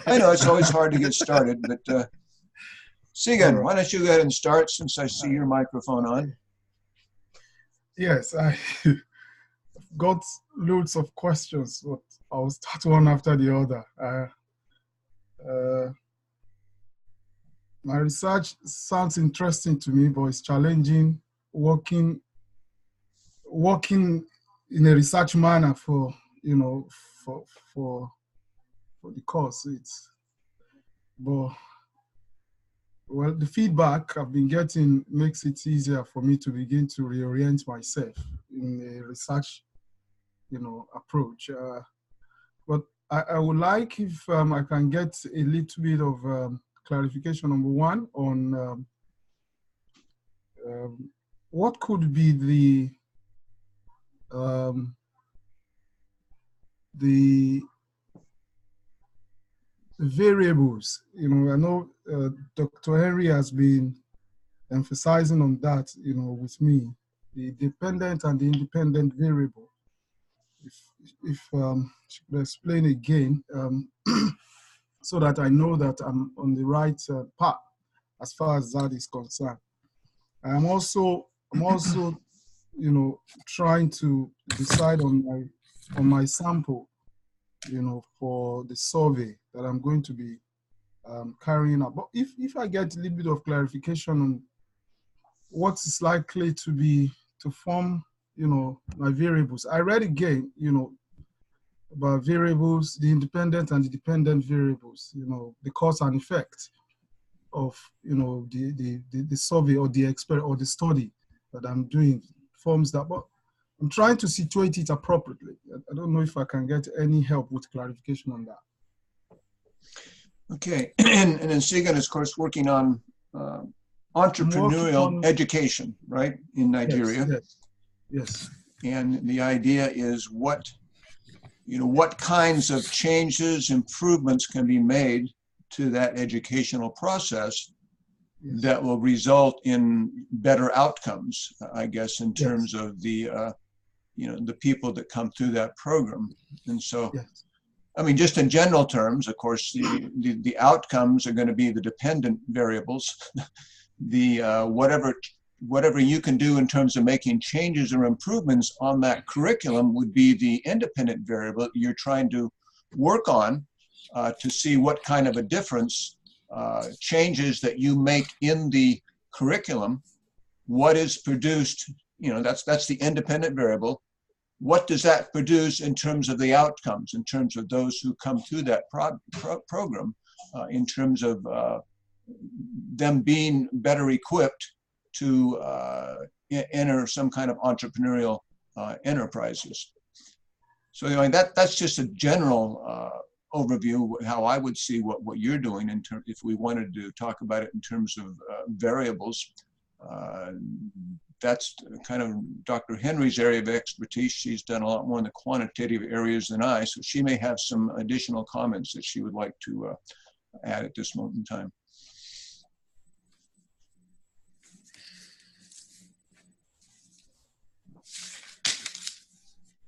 I know it's always hard to get started, but All Sigan, right. why don't you go ahead and start since I see your microphone on? Yes, I got loads of questions, but I'll start one after the other. Uh, my research sounds interesting to me, but it's challenging working working in a research manner for you know for for for the course. It's but well, the feedback I've been getting makes it easier for me to begin to reorient myself in a research approach. But I would like if I can get a little bit of clarification, number one, on what could be um, the variables. I know Dr. Henry has been emphasizing on that, with me, the dependent and the independent variable. If she could explain again, so that I know that I'm on the right path as far as that is concerned. I'm also, trying to decide on my sample, for the survey that I'm going to be carrying out. But if I get a little bit of clarification on what is likely to form, my variables. I read again, about variables, the independent and the dependent variables, the cause and effect of, the survey or the experiment or the study that I'm doing forms that, but I'm trying to situate it appropriately. I don't know if I can get any help with clarification on that. Okay, and then Sigan is, of course, working on entrepreneurial education, right, in Nigeria. Yes. And the idea is what kinds of changes, improvements can be made to that educational process that will result in better outcomes, I guess, in terms of the people that come through that program. And so, I mean, just in general terms, of course, the outcomes are going to be the dependent variables. The whatever you can do in terms of making changes or improvements on that curriculum would be the independent variable you're trying to work on to see what kind of a difference changes that you make in the curriculum, what is produced, that's the independent variable. What does that produce in terms of the outcomes, in terms of those who come through that program, in terms of them being better equipped to enter some kind of entrepreneurial enterprises. So that's just a general overview of how I would see what you're doing in terms, if we wanted to talk about it in terms of variables. That's kind of Dr. Henry's area of expertise. She's done a lot more in the quantitative areas than I, so she may have some additional comments that she would like to add at this moment in time.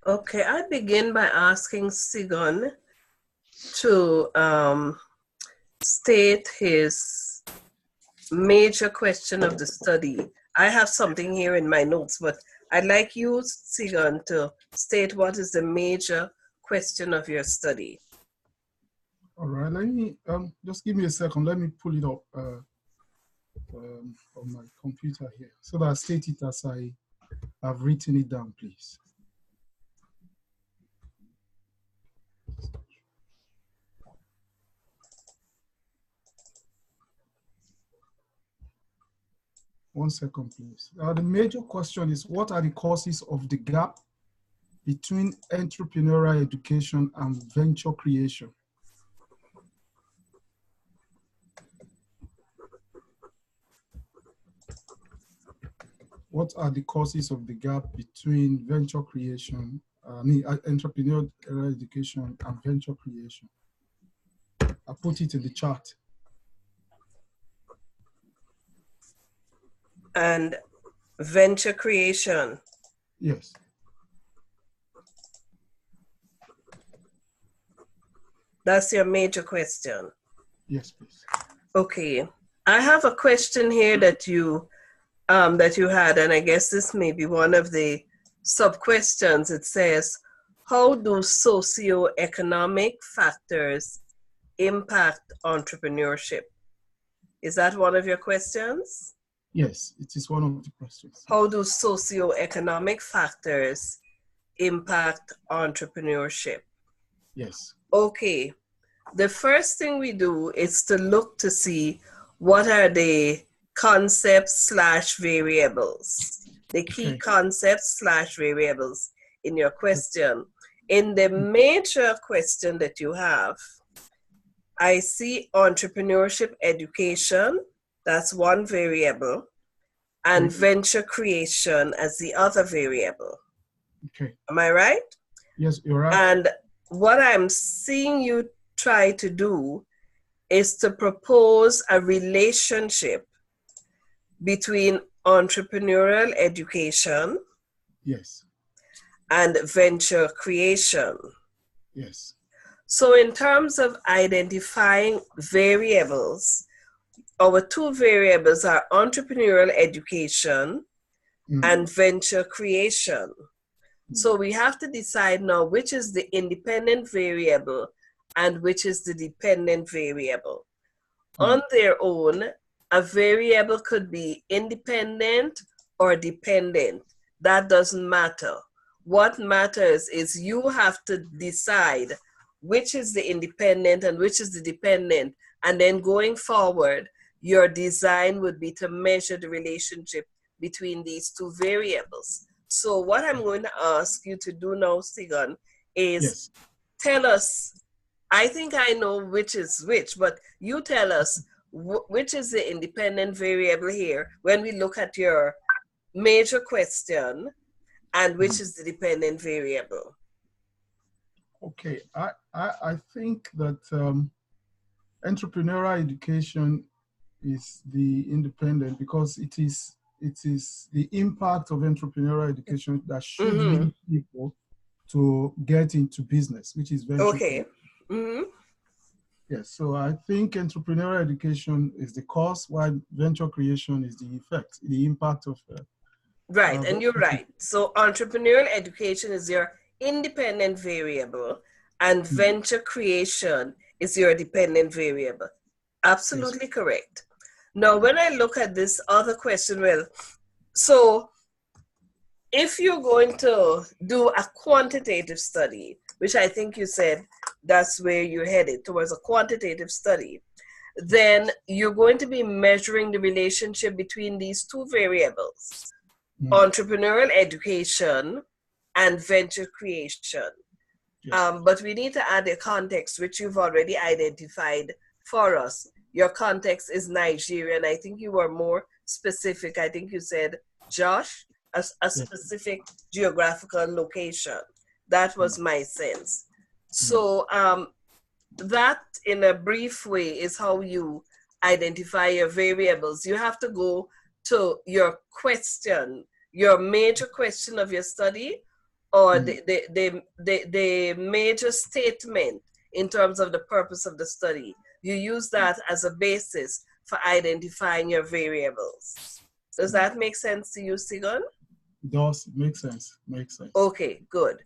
Okay, I begin by asking Sigan to state his major question of the study. I have something here in my notes, but I'd like you, Sigan, to state what is the major question of your study. All right, let me, just give me a second. Let me pull it up on my computer here so that I state it as I have written it down, please. One second, please. The major question is, what are the causes of the gap between entrepreneurial education and venture creation? What are the causes of the gap between venture creation, entrepreneurial education and venture creation? I put it in the chart. And venture creation. Yes. That's your major question. Yes, please. Okay. I have a question here that you had, and I guess this may be one of the sub-questions. It says, how do socioeconomic factors impact entrepreneurship? Is that one of your questions? Yes, it is one of the questions. How do socioeconomic factors impact entrepreneurship? Yes. Okay. The first thing we do is to look to see what are the concepts / variables, the key concepts / variables in your question. In the major question that you have, I see entrepreneurship education, that's one variable, and venture creation as the other variable. Okay. Am I right? Yes, you're right. And what I'm seeing you try to do is to propose a relationship between entrepreneurial education, yes, and venture creation. Yes. So in terms of identifying variables, our two variables are entrepreneurial education and venture creation. So we have to decide now which is the independent variable and which is the dependent variable. On their own, a variable could be independent or dependent. That doesn't matter. What matters is you have to decide which is the independent and which is the dependent. And then going forward, your design would be to measure the relationship between these two variables. So what I'm going to ask you to do now, Sigan, is tell us, I think I know which is which, but you tell us which is the independent variable here when we look at your major question and which is the dependent variable. Okay, I think that entrepreneurial education is the independent because it is the impact of entrepreneurial education that should lead people to get into business, which is venture. Okay. Yes, so I think entrepreneurial education is the cause, while venture creation is the effect, the impact of. Right, and you're right. So entrepreneurial education is your independent variable, and venture creation is your dependent variable. Absolutely correct. Now, when I look at this other question, well, so if you're going to do a quantitative study, which I think you said that's where you're headed towards a quantitative study, then you're going to be measuring the relationship between these two variables, entrepreneurial education and venture creation. But we need to add a context, which you've already identified for us. Your context is Nigeria, and I think you were more specific. I think you said, Josh, a specific geographical location. That was my sense. So that, in a brief way, is how you identify your variables. You have to go to your question, your major question of your study, or the major statement in terms of the purpose of the study. You use that as a basis for identifying your variables. Does that make sense to you, Sigon? It does. Make sense. Makes sense. Okay, good.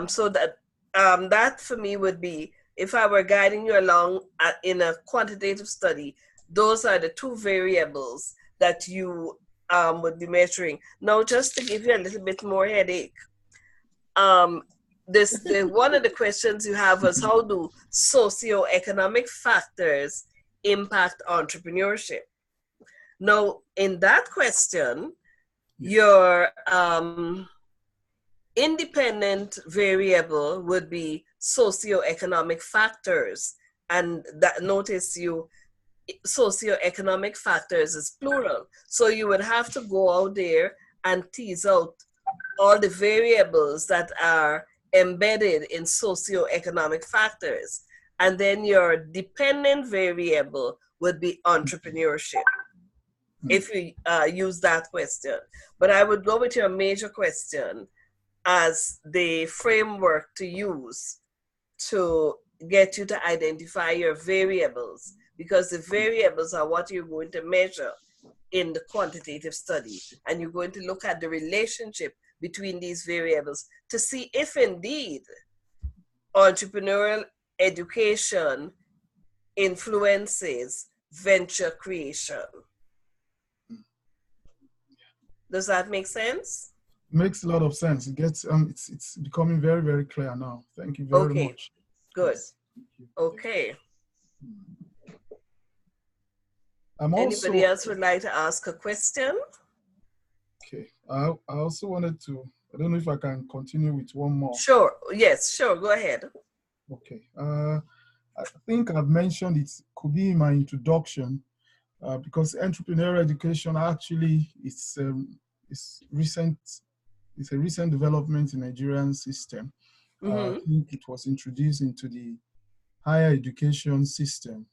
So that for me would be, if I were guiding you along in a quantitative study, those are the two variables that you would be measuring. Now, just to give you a little bit more headache, one of the questions you have was, how do socioeconomic factors impact entrepreneurship? Now, in that question, your independent variable would be socioeconomic factors. And that, notice socioeconomic factors is plural. So you would have to go out there and tease out all the variables that are embedded in socioeconomic factors. And then your dependent variable would be entrepreneurship, if you use that question. But I would go with your major question as the framework to use to get you to identify your variables, because the variables are what you're going to measure in the quantitative study. And you're going to look at the relationship between these variables to see if indeed entrepreneurial education influences venture creation. Does that make sense? Makes a lot of sense. It gets it's becoming very, very clear now. Thank you very much. Good. Yes. Okay. Anybody else would like to ask a question? Okay. I also wanted to, I don't know if I can continue with one more. Sure. Yes, sure. Go ahead. Okay. I think I've mentioned it could be in my introduction because entrepreneurial education actually is recent. It's a recent development in the Nigerian system. I think it was introduced into the higher education system,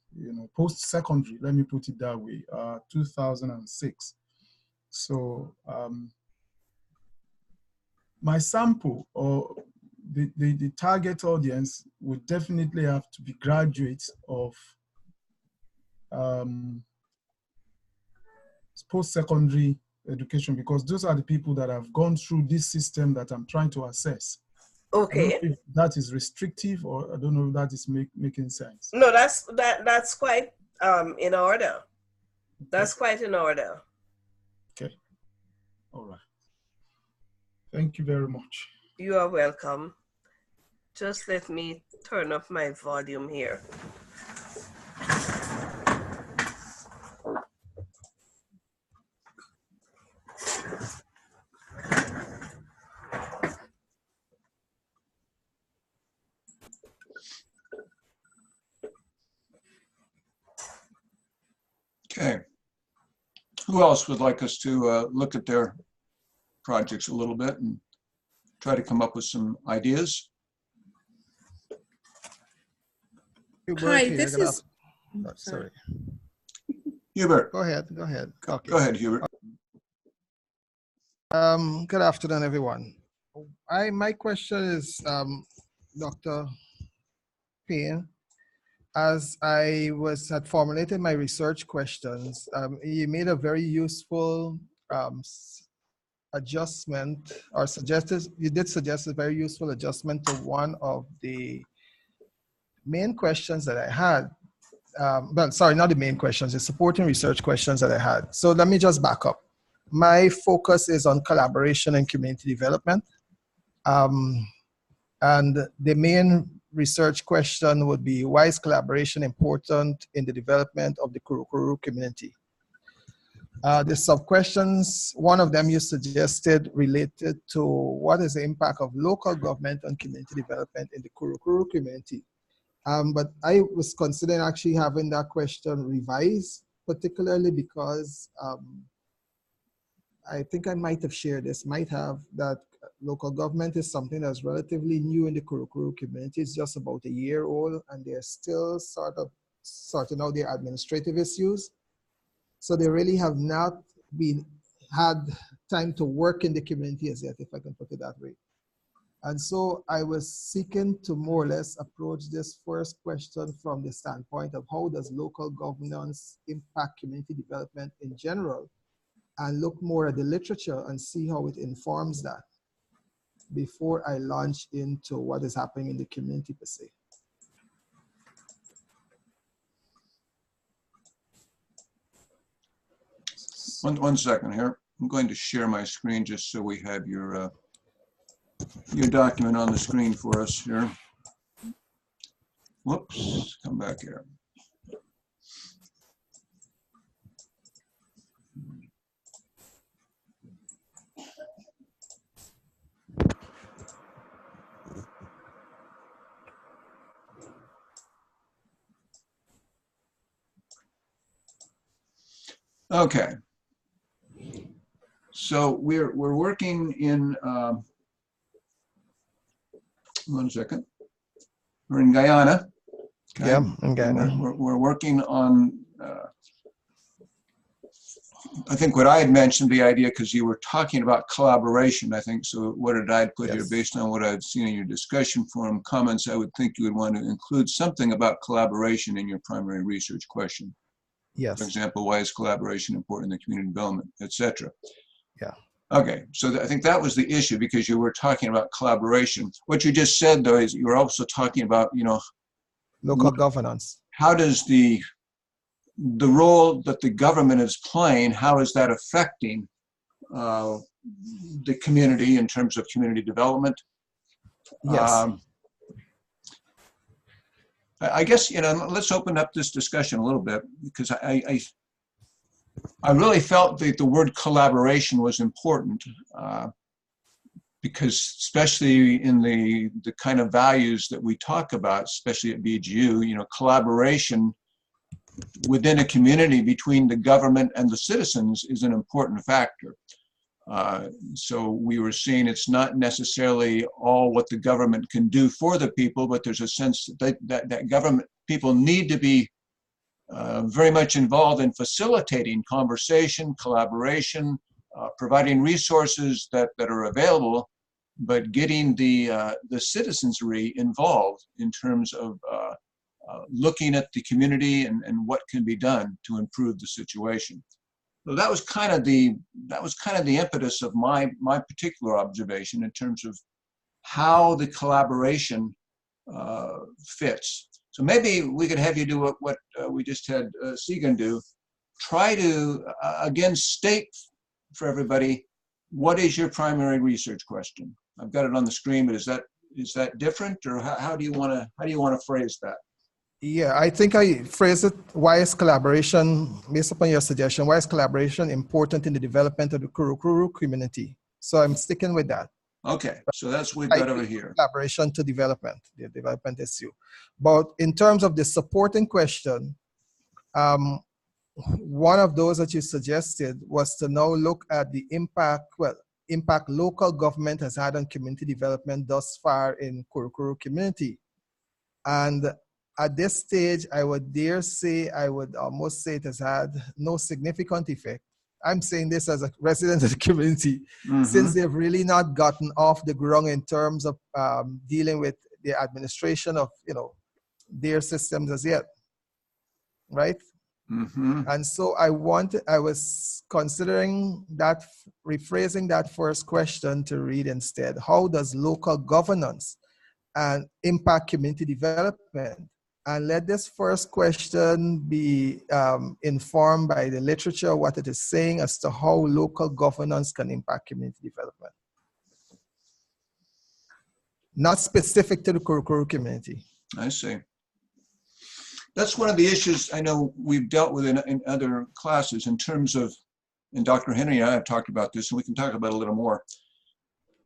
post-secondary, let me put it that way, 2006. So my sample or the target audience would definitely have to be graduates of post-secondary education, because those are the people that have gone through this system that I'm trying to assess. Okay. I don't know if that is restrictive, or I don't know if that is making sense. No, that's quite in order. That's quite in order. Okay. All right. Thank you very much. You are welcome. Just let me turn up my volume here. Okay. Who else would like us to look at their projects a little bit and try to come up with some ideas? Hi, this is... Oh, sorry. Hubert. Go ahead. Okay. Go ahead, Hubert. Good afternoon, everyone. My question is, Dr. Payne, as I had formulated my research questions, you made a very useful adjustment, or you did suggest a very useful adjustment to one of the main questions that I had. Well, sorry, not the main questions, the supporting research questions that I had. So let me just back up. My focus is on collaboration and community development. And the main research question would be, why is collaboration important in the development of the Kurukuru community? The sub-questions, one of them you suggested related to what is the impact of local government on community development in the Kurukuru community. But I was considering actually having that question revised, particularly because I think I might have shared this, that local government is something that's relatively new in the Kurukuru community. It's just about a year old, and they're still sort of sorting out their administrative issues. So they really have not had time to work in the community as yet, if I can put it that way. And so I was seeking to more or less approach this first question from the standpoint of how does local governance impact community development in general, and look more at the literature and see how it informs that before I launch into what is happening in the community per se. One second here. I'm going to share my screen just so we have your document on the screen for us here. Whoops, come back here. Okay. So we're working in, one second. We're in Guyana. Okay. Yeah, in Guyana. We're working on I think what I had mentioned the idea, because you were talking about collaboration, I think, so what did I put here based on what I'd seen in your discussion forum comments, I would think you would want to include something about collaboration in your primary research question. Yes. For example, why is collaboration important in the community development, etc. Yeah. Okay, so I think that was the issue, because you were talking about collaboration. What you just said, though, is you were also talking about, Local governance. How does the role that the government is playing, how is that affecting the community in terms of community development? Yes. I guess, let's open up this discussion a little bit, because I really felt that the word collaboration was important, because especially in the kind of values that we talk about, especially at BGU, collaboration within a community between the government and the citizens is an important factor. So we were seeing it's not necessarily all what the government can do for the people, but there's a sense that government people need to be very much involved in facilitating conversation, collaboration, providing resources that are available, but getting the citizenry involved in terms of looking at the community and what can be done to improve the situation. So that was kind of the impetus of my particular observation in terms of how the collaboration fits. So maybe we could have you do what we just had Segan do. Try to again state for everybody, what is your primary research question? I've got it on the screen, but is that different, or how do you want to phrase that? Yeah, I think I phrase it, why is collaboration, based upon your suggestion, why is collaboration important in the development of the Kurukuru community? So I'm sticking with that. Okay, so that's what we've got over here. Collaboration to development, the development issue. But in terms of the supporting question, one of those that you suggested was to now look at the impact local government has had on community development thus far in Kurukuru community. And at this stage, I would almost say it has had no significant effect. I'm saying this as a resident of the community, since they've really not gotten off the ground in terms of dealing with the administration of, their systems as yet, right? And so I was considering that, rephrasing that first question to read instead, how does local governance and impact community development? And let this first question be informed by the literature, what it is saying as to how local governance can impact community development. Not specific to the Kurukuru community. I see. That's one of the issues I know we've dealt with in other classes in terms of, and Dr. Henry and I have talked about this, and we can talk about it a little more.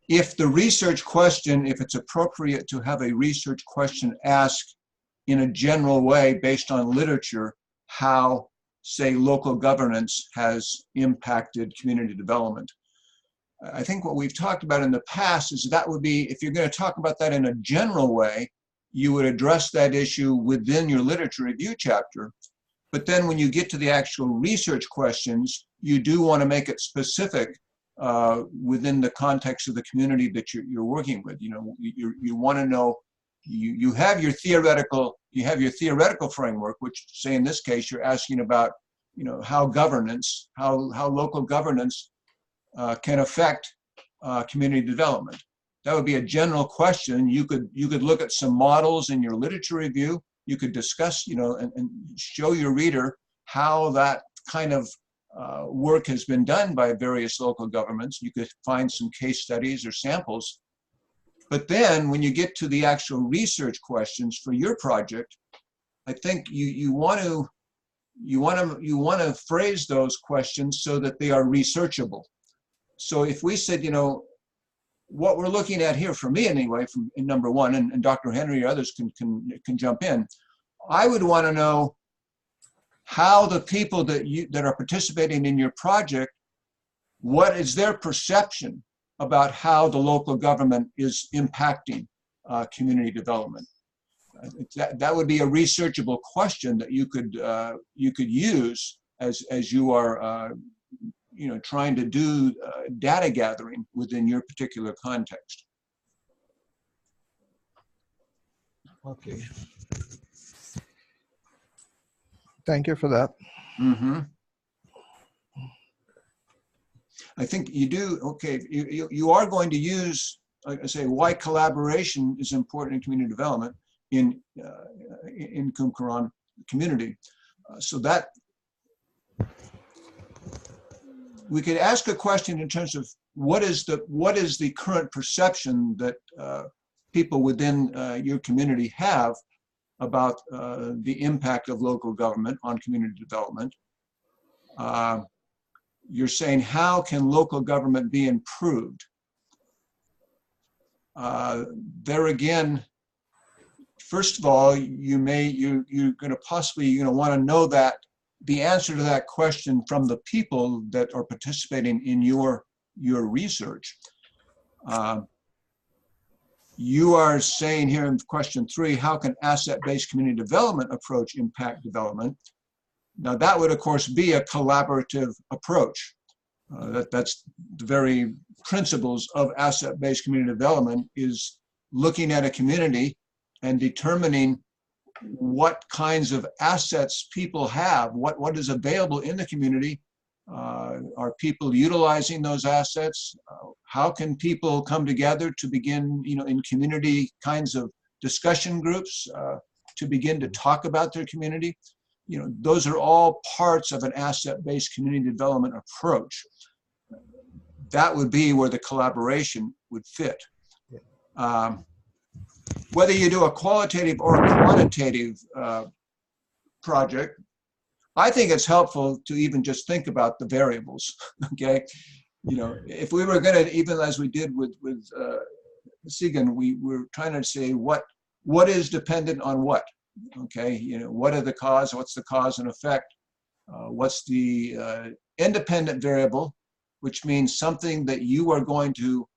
If the research question, if it's appropriate to have a research question asked in a general way based on literature, how, say, local governance has impacted community development. I think what we've talked about in the past is that would be, if you're going to talk about that in a general way, you would address that issue within your literature review chapter. But then when you get to the actual research questions, you do want to make it specific within the context of the community that you're working with. You want to know, you have your theoretical framework, which, say in this case, you're asking about, how local governance can affect community development. That would be a general question. You could look at some models in your literature review. You could discuss, and show your reader how that kind of work has been done by various local governments. You could find some case studies or samples. But then when you get to the actual research questions for your project, I think you want to phrase those questions so that they are researchable. So if we said, what we're looking at here, for me anyway, in number one, and Dr. Henry or others can jump in, I would want to know how the people that are participating in your project, what is their perception about how the local government is impacting community development. That would be a researchable question that you could use as you are trying to do data gathering within your particular context. Okay. Thank you for that. Mm-hmm. I think you do, okay, you are going to use, like I say, why collaboration is important in community development in Kumkaran community. So that, we could ask a question in terms of what is the current perception that people within your community have about the impact of local government on community development. You're saying, how can local government be improved? There again, first of all, you're going to possibly want to know that the answer to that question from the people that are participating in your research. You are saying here in question 3, how can asset-based community development approach impact development? Now that would of course be a collaborative approach. That's the very principles of asset-based community development, is looking at a community and determining what kinds of assets people have, what is available in the community. Are people utilizing those assets? How can people come together to begin, in community kinds of discussion groups to begin to talk about their community? Those are all parts of an asset-based community development approach. That would be where the collaboration would fit. Whether you do a qualitative or a quantitative project, I think it's helpful to even just think about the variables, okay? If we were gonna, even as we did with Sigan, we were trying to say what is dependent on what, okay? What are the cause, what's the cause and effect? What's the independent variable, which means something that you are going to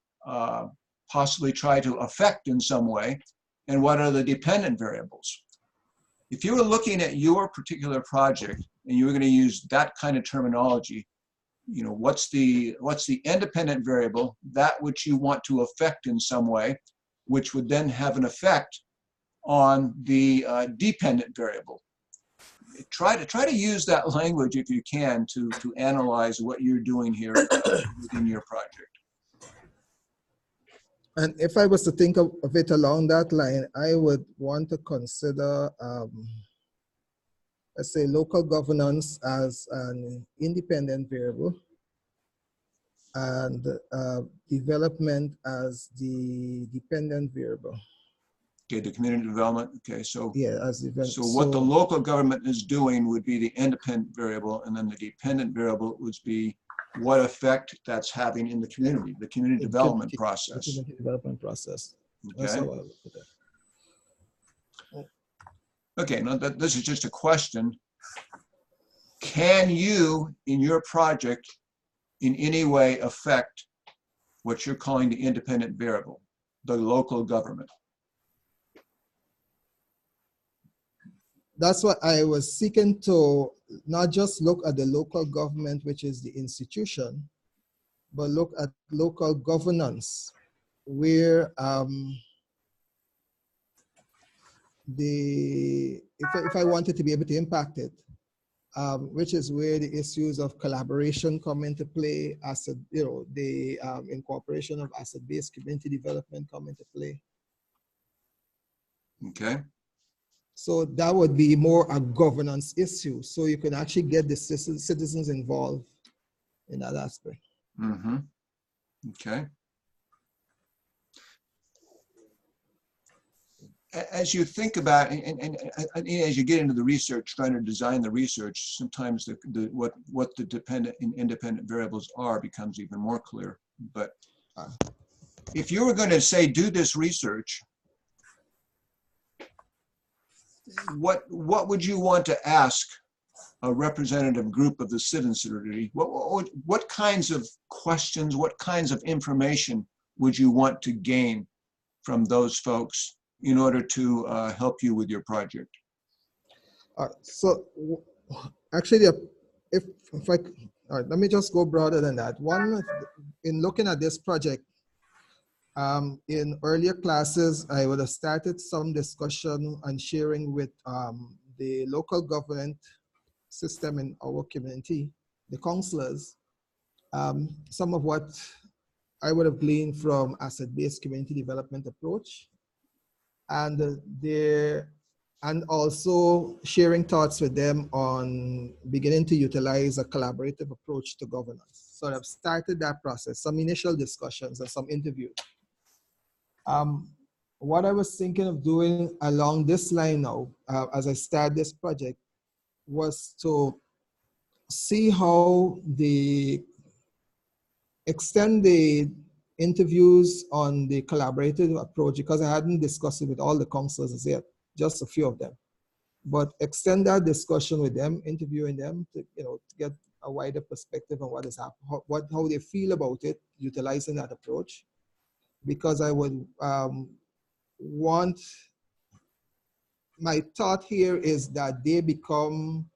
possibly try to affect in some way, and what are the dependent variables? If you were looking at your particular project and you were going to use that kind of terminology, what's the independent variable, that which you want to affect in some way, which would then have an effect on the dependent variable. Try to use that language if you can to analyze what you're doing here within your project. And if I was to think of it along that line, I would want to consider, let's say, local governance as an independent variable, and development as the dependent variable. Okay, the community development. Okay, so yeah, so what the local government is doing would be the independent variable, and then the dependent variable would be what effect that's having in the community development process. The community development process. Okay. That's how I would put it. Okay, now this is just a question. Can you, in your project, in any way affect what you're calling the independent variable, the local government? That's what I was seeking to not just look at the local government, which is the institution, but look at local governance, where if I wanted to be able to impact it, which is where the issues of collaboration come into play, the incorporation of asset-based community development come into play. Okay. So that would be more a governance issue. So you can actually get the citizens involved in that aspect. Mm-hmm. Okay. As you think about, and as you get into the research, trying to design the research, sometimes what the dependent and independent variables are becomes even more clear. But if you were going to say, do this research, what would you want to ask a representative group of the citizenry? What kinds of questions, what kinds of information would you want to gain from those folks in order to help you with your project? So actually, if All right, let me just go broader than that. One, in looking at this project, in earlier classes, I would have started some discussion and sharing with the local government system in our community, the councillors, some of what I would have gleaned from asset-based community development approach, and and also sharing thoughts with them on beginning to utilize a collaborative approach to governance. So I've started that process, some initial discussions and some interviews. What I was thinking of doing along this line now, as I start this project, was to see how the extend the interviews on the collaborative approach, because I hadn't discussed it with all the councillors as yet, just a few of them, but extend that discussion with them, interviewing them to, to get a wider perspective on what is happening, how they feel about it, utilizing that approach, because I would want, my thought here is that they become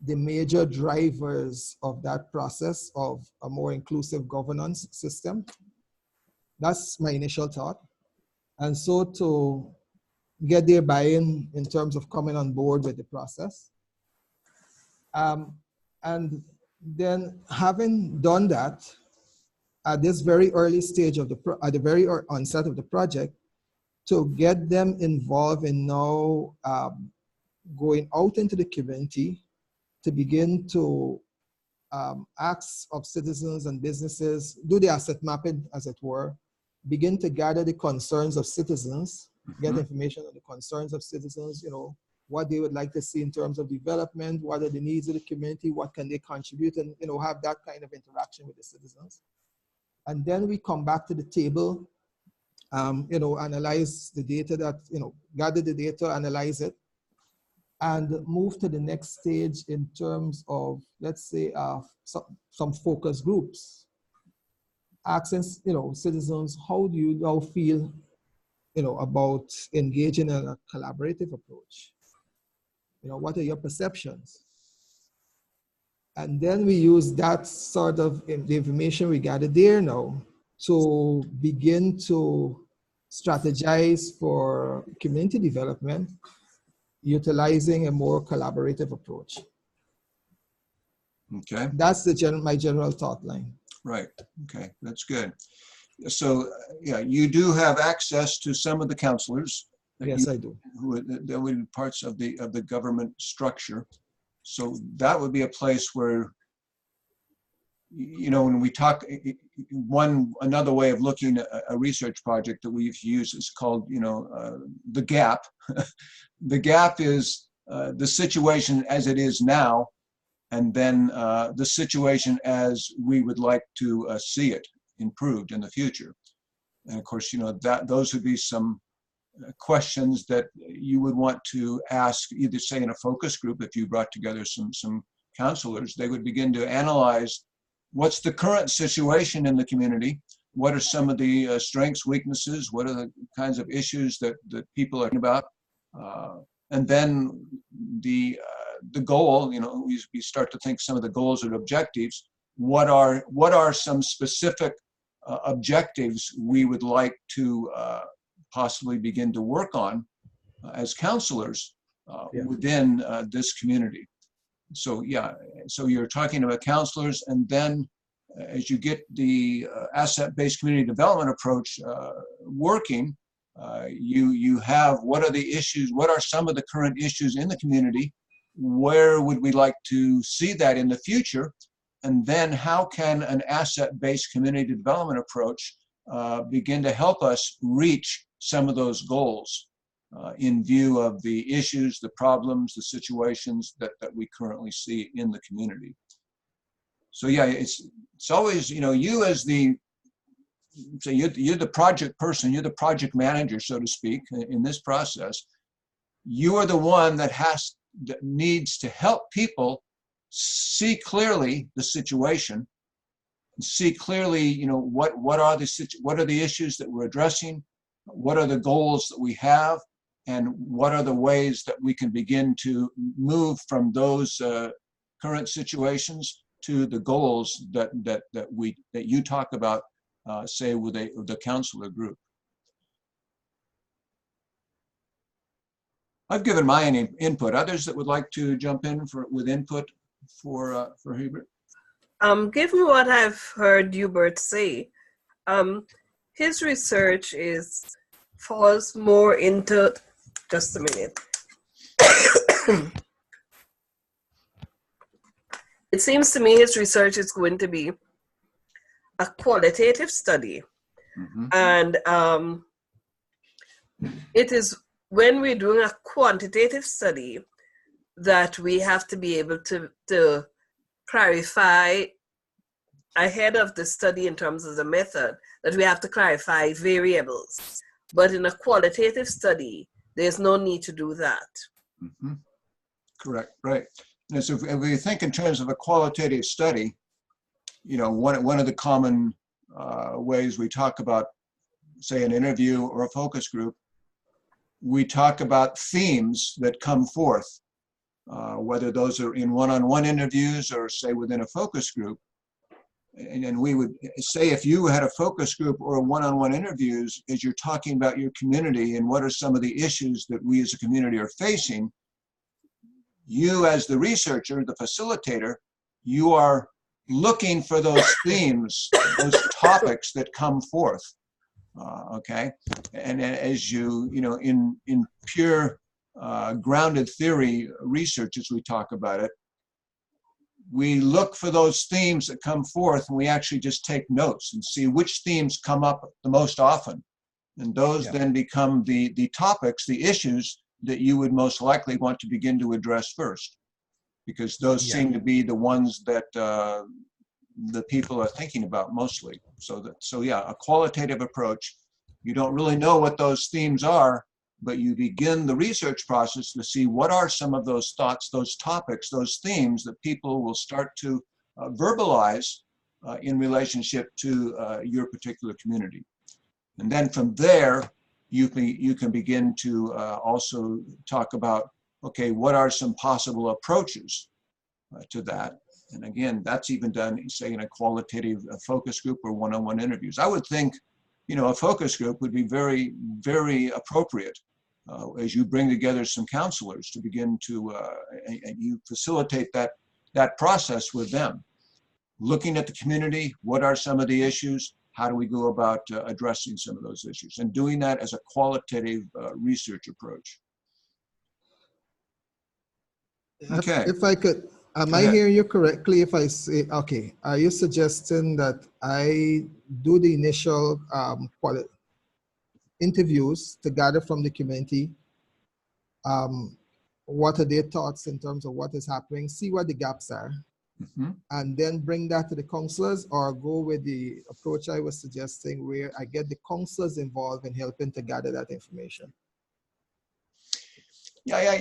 the major drivers of that process of a more inclusive governance system. That's my initial thought. And so to get their buy-in in terms of coming on board with the process. And then having done that, at this very early stage of at the very onset of the project, to get them involved in now going out into the community to begin to ask of citizens and businesses, do the asset mapping, as it were, begin to gather the concerns of citizens, get information on the concerns of citizens, what they would like to see in terms of development, what are the needs of the community, what can they contribute, and have that kind of interaction with the citizens. And then we come back to the table, analyze the data that, gather the data, analyze it, and move to the next stage in terms of, let's say, some focus groups. Asking, citizens, how do you now feel, about engaging in a collaborative approach? What are your perceptions? And then we use that sort of the information we gathered there now to begin to strategize for community development, utilizing a more collaborative approach. Okay. That's my general thought line. Right. Okay, that's good. So, yeah, you do have access to some of the counselors. Yes, I do. That would be parts of the government structure. So that would be a place where, when we talk, another way of looking at a research project that we've used is called, the gap. The gap is the situation as it is now, and then the situation as we would like to see it improved in the future. And of course, those would be some questions that you would want to ask, either say in a focus group, if you brought together some counselors, they would begin to analyze what's the current situation in the community, what are some of the strengths, weaknesses, what are the kinds of issues that people are talking about, and then the goal, we start to think some of the goals and objectives. What are some specific objectives we would like to possibly begin to work on as counselors within this community? So so you're talking about counselors, and then as you get the asset-based community development approach working, you have what are the issues, what are some of the current issues in the community, where would we like to see that in the future, and then how can an asset-based community development approach begin to help us reach some of those goals in view of the issues, the problems, the situations that we currently see in the community. So yeah, it's always, you as the, so you're the project person, you're the project manager, so to speak, in this process. You are the one that needs to help people see clearly the situation, see clearly, what are the issues that we're addressing, what are the goals that we have, and what are the ways that we can begin to move from those current situations to the goals that you talk about, say with the counselor group. I've given my input. Others that would like to jump in with input for Hubert? Given what I've heard Hubert say, his research falls more into, just a minute. It seems to me his research is going to be a qualitative study. Mm-hmm. And it is when we're doing a quantitative study that we have to be able to clarify ahead of the study in terms of the method, that we have to clarify variables. But in a qualitative study, there's no need to do that. Mm-hmm. Correct, right. And so if we think in terms of a qualitative study, you know, one of the common ways we talk about, say, an interview or a focus group, we talk about themes that come forth, whether those are in one-on-one interviews or, say, within a focus group. And we would say if you had a focus group or one-on-one interviews, as you're talking about your community and what are some of the issues that we as a community are facing, you as the researcher, the facilitator, you are looking for those themes, those topics that come forth, okay? And as you know, in pure grounded theory research, as we talk about it, we look for those themes that come forth and we actually just take notes and see which themes come up the most often. And those then become the topics, the issues that you would most likely want to begin to address first, because those seem to be the ones that the people are thinking about mostly. So yeah, a qualitative approach. You don't really know what those themes are, but you begin the research process to see what are some of those thoughts, those topics, those themes that people will start to verbalize in relationship to your particular community. And then from there, you can begin to also talk about, okay, what are some possible approaches to that? And again, that's even done, say, in a qualitative focus group or one-on-one interviews. I would think, you know, a focus group would be very, very appropriate as you bring together some counselors to begin to, and you facilitate that process with them. Looking at the community, what are some of the issues? How do we go about addressing some of those issues? And doing that as a qualitative research approach. Okay. If I could, am I hearing you correctly if I say, okay, are you suggesting that I do the initial interviews to gather from the community? What are their thoughts in terms of what is happening? See what the gaps are. Mm-hmm. And then bring that to the counselors, or go with the approach I was suggesting where I get the counselors involved in helping to gather that information. Yeah.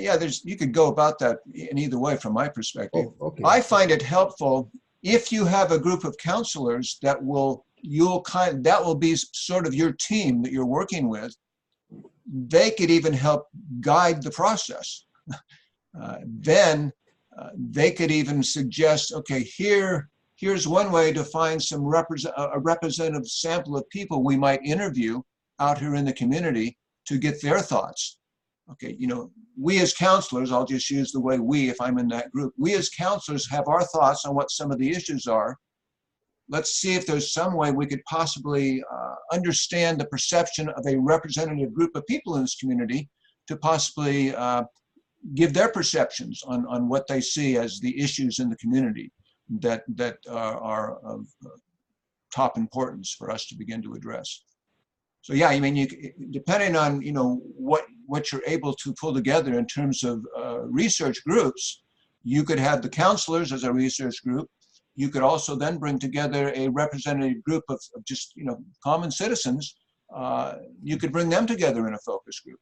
You could go about that in either way from my perspective. Oh, okay. I find it helpful if you have a group of counselors that will be sort of your team that you're working with. They could even help guide the process. Then they could even suggest, okay, here's one way to find some a representative sample of people we might interview out here in the community to get their thoughts. Okay, you know, we as counselors, I'll just use the way we, if I'm in that group, we as counselors have our thoughts on what some of the issues are. Let's see if there's some way we could possibly understand the perception of a representative group of people in this community to possibly give their perceptions on what they see as the issues in the community that are of top importance for us to begin to address. So yeah, I mean, depending on, you know, what you're able to pull together in terms of research groups, you could have the counselors as a research group. You could also then bring together a representative group of just, you know, common citizens. You could bring them together in a focus group.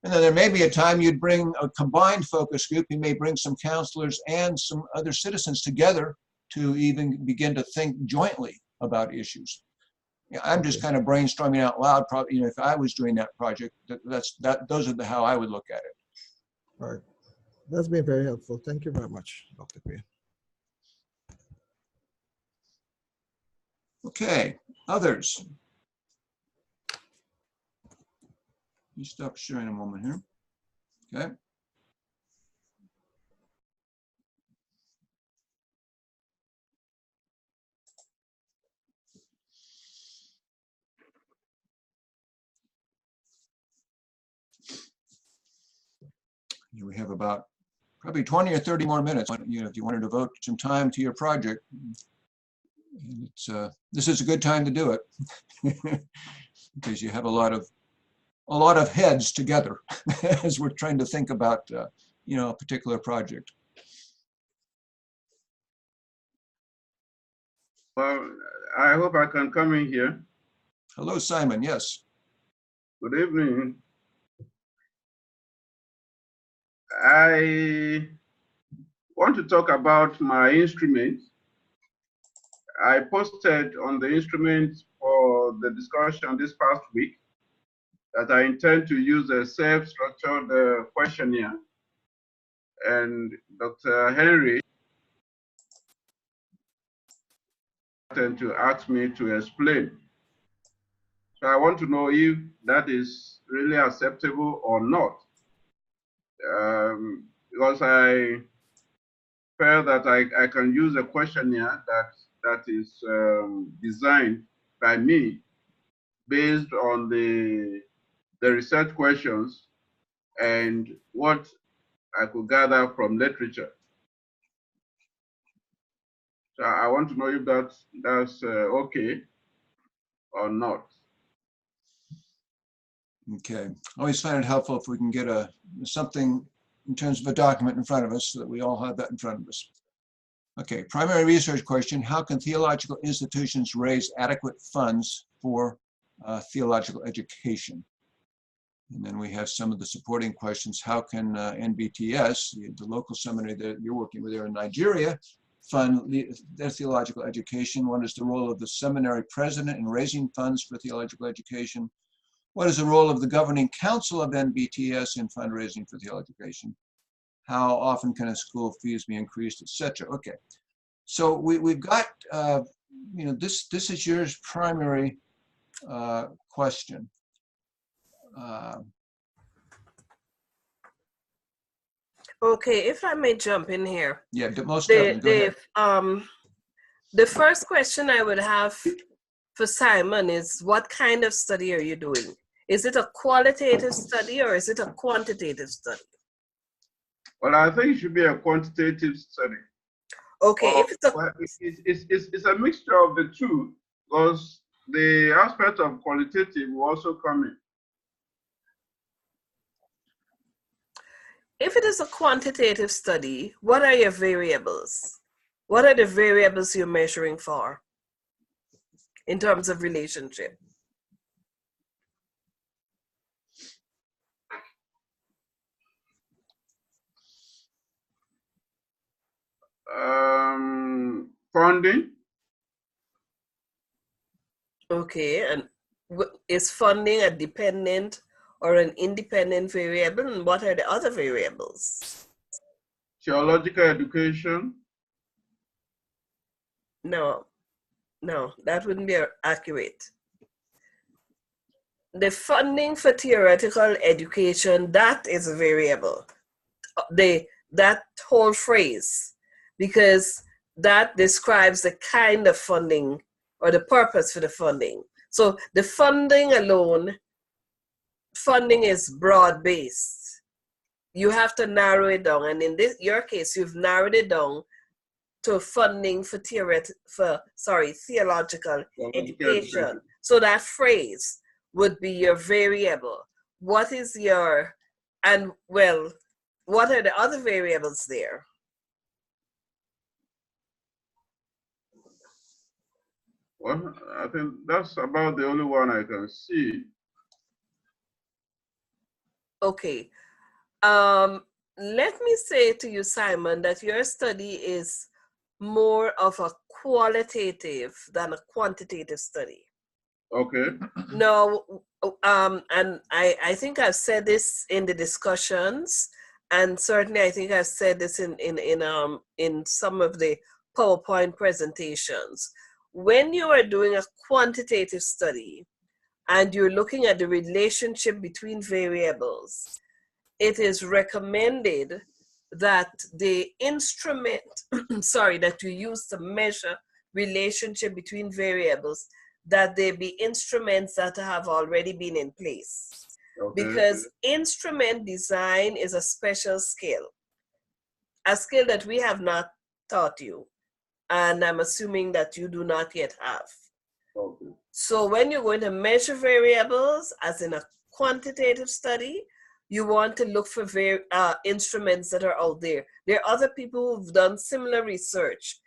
And then there may be a time you'd bring a combined focus group. You may bring some counselors and some other citizens together to even begin to think jointly about issues. I'm just kind of brainstorming out loud. Probably, you know, if I was doing that project, those are how I would look at it. All right, that's been very helpful. Thank you very much, Dr. Payne. Okay, others? You stop sharing a moment here. Okay. We have about probably 20 or 30 more minutes. You know, if you want to devote some time to your project, and it's this is a good time to do it because you have a lot of heads together as we're trying to think about you know, a particular project. Well, I hope I can come in here. Hello, Simon. Yes. Good evening. I want to talk about my instrument. I posted on the instrument for the discussion this past week that I intend to use a self-structured questionnaire. And Dr. Henry tend to ask me to explain. So I want to know if that is really acceptable or not. Because I felt that I can use a questionnaire that is designed by me based on the research questions and what I could gather from literature. So I want to know if that's okay or not. Okay. I always find it helpful if we can get something in terms of a document in front of us so that we all have that in front of us. Okay, primary research question: how can theological institutions raise adequate funds for theological education? And then we have some of the supporting questions. How can NBTS, the local seminary that you're working with there in Nigeria, fund their theological education? What is the role of the seminary president in raising funds for theological education? What is the role of the governing council of NBTS in fundraising for theological education? How often can a school fees be increased, etc.? Okay, so we've got, you know, this is your primary question. Okay, if I may jump in here. Yeah, most definitely. Go ahead. The first question I would have for Simon is, what kind of study are you doing? Is it a qualitative study or is it a quantitative study? Well, I think it should be a quantitative study. Okay, if it's a... Well, it's a mixture of the two, because the aspect of qualitative will also come in. If it is a quantitative study, what are your variables? What are the variables you're measuring for in terms of relationship? Funding. Okay, and is funding a dependent or an independent variable, and what are the other variables? Theological education. No, that wouldn't be accurate. The funding for theoretical education, that is a variable. That whole phrase, because that describes the kind of funding or the purpose for the funding. So the funding alone, funding is broad-based. You have to narrow it down, and in your case, you've narrowed it down to funding for theological education. So that phrase would be your variable. What is your, and well, what are the other variables there? Well, I think that's about the only one I can see. Okay. Let me say to you, Simon, that your study is more of a qualitative than a quantitative study. Okay. No, and I think I've said this in the discussions, and certainly I think I've said this in some of the PowerPoint presentations. when you are doing a quantitative study and you're looking at the relationship between variables, it is recommended that the instrument, sorry, that you use to measure relationship between variables, that they be instruments that have already been in place. Okay. Because instrument design is a special skill, a skill that we have not taught you, and I'm assuming that you do not yet have. Okay. So when you're going to measure variables, as in a quantitative study, you want to look for instruments that are out there. There are other people who've done similar research.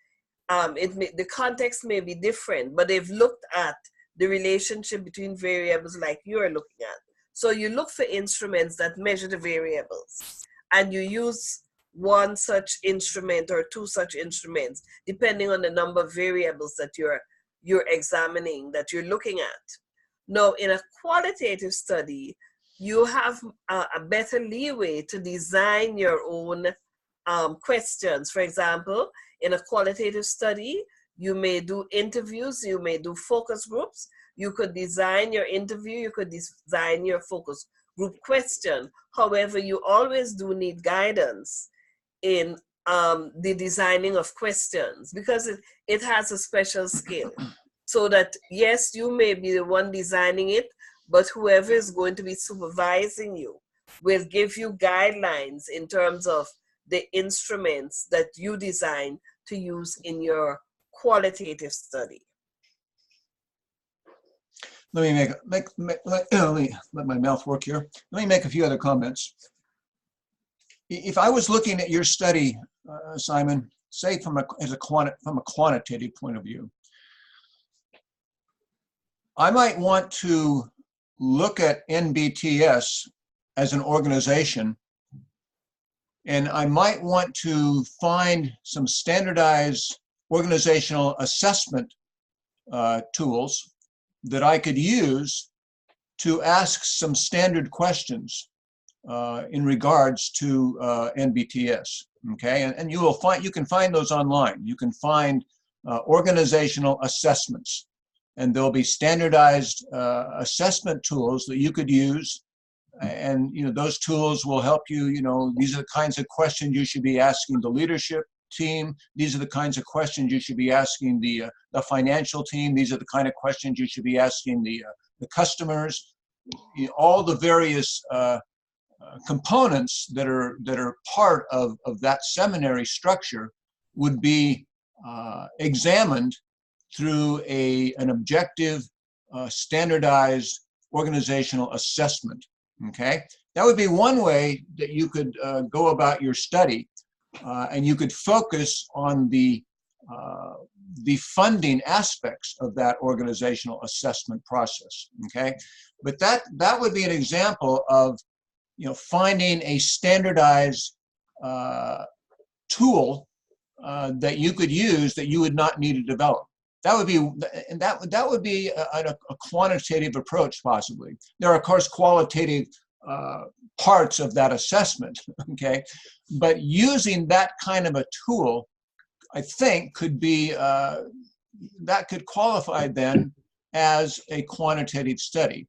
The context may be different, but they've looked at the relationship between variables like you're looking at. So you look for instruments that measure the variables, and you use one such instrument or two such instruments, depending on the number of variables that you're examining, that you're looking at. Now, in a qualitative study, you have a better leeway to design your own questions. For example, in a qualitative study, you may do interviews, you may do focus groups. You could design your interview, you could design your focus group question. However, you always do need guidance in the designing of questions, because it has a special skill. So that, yes, you may be the one designing it, but whoever is going to be supervising you will give you guidelines in terms of the instruments that you design to use in your qualitative study. Let me let my mouth work here. Let me make a few other comments. If I was looking at your study, Simon, say from a quantitative point of view, I might want to look at NBTS as an organization, and I might want to find some standardized organizational assessment tools that I could use to ask some standard questions in regards to NBTS. Okay, and you can find those online. You can find organizational assessments, and there'll be standardized assessment tools that you could use. And those tools will help you. These are the kinds of questions you should be asking the leadership team. These are the kinds of questions you should be asking the financial team. These are the kind of questions you should be asking the customers. All the various components that are part of that seminary structure would be examined through an objective, standardized organizational assessment. Okay, that would be one way that you could go about your study, and you could focus on the funding aspects of that organizational assessment process. Okay, but that would be an example of finding a standardized tool that you could use that you would not need to develop. That would be a quantitative approach, possibly. There are, of course, qualitative parts of that assessment, okay? But using that kind of a tool, I think, could be, that could qualify then as a quantitative study.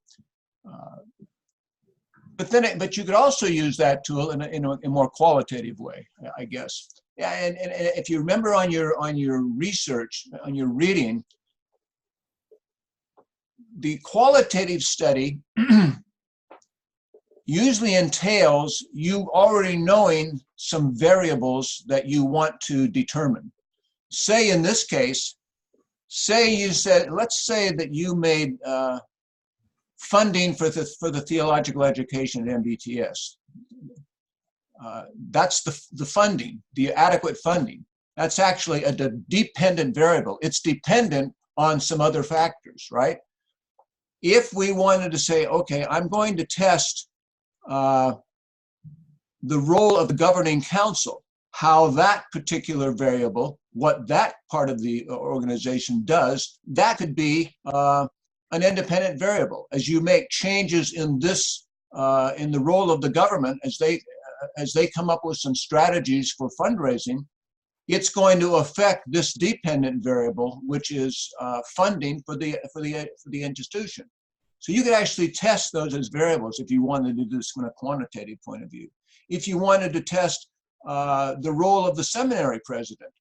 But you could also use that tool in a more qualitative way, I guess. Yeah, and if you remember on your research, on your reading, the qualitative study usually entails you already knowing some variables that you want to determine. Say in this case, let's say that you made funding for the theological education at MBTS. That's the funding, the adequate funding. That's actually a dependent variable. It's dependent on some other factors, right? If we wanted to say, okay, I'm going to test the role of the governing council, how that particular variable, what that part of the organization does, that could be an independent variable. As you make changes in this, in the role of the government, as they come up with some strategies for fundraising, it's going to affect this dependent variable, which is funding for the institution. So you could actually test those as variables if you wanted to do this from a quantitative point of view. If you wanted to test the role of the seminary president,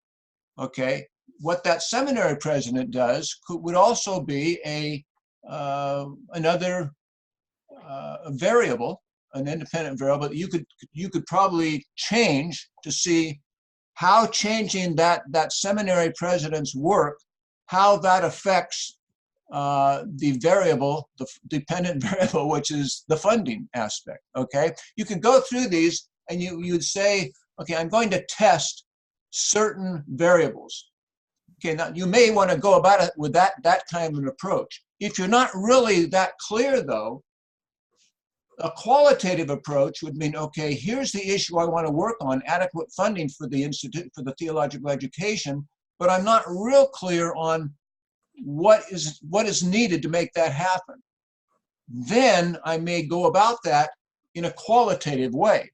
okay, what that seminary president does would also be another variable, an independent variable that you could probably change to see how changing that seminary president's work, how that affects the variable, the dependent variable, which is the funding aspect, okay? You could go through these and you'd say, okay, I'm going to test certain variables. Okay, now you may want to go about it with that kind of an approach. If you're not really that clear though, a qualitative approach would mean, okay, here's the issue I want to work on, adequate funding for the Institute for the Theological Education, but I'm not real clear on what is needed to make that happen. Then I may go about that in a qualitative way.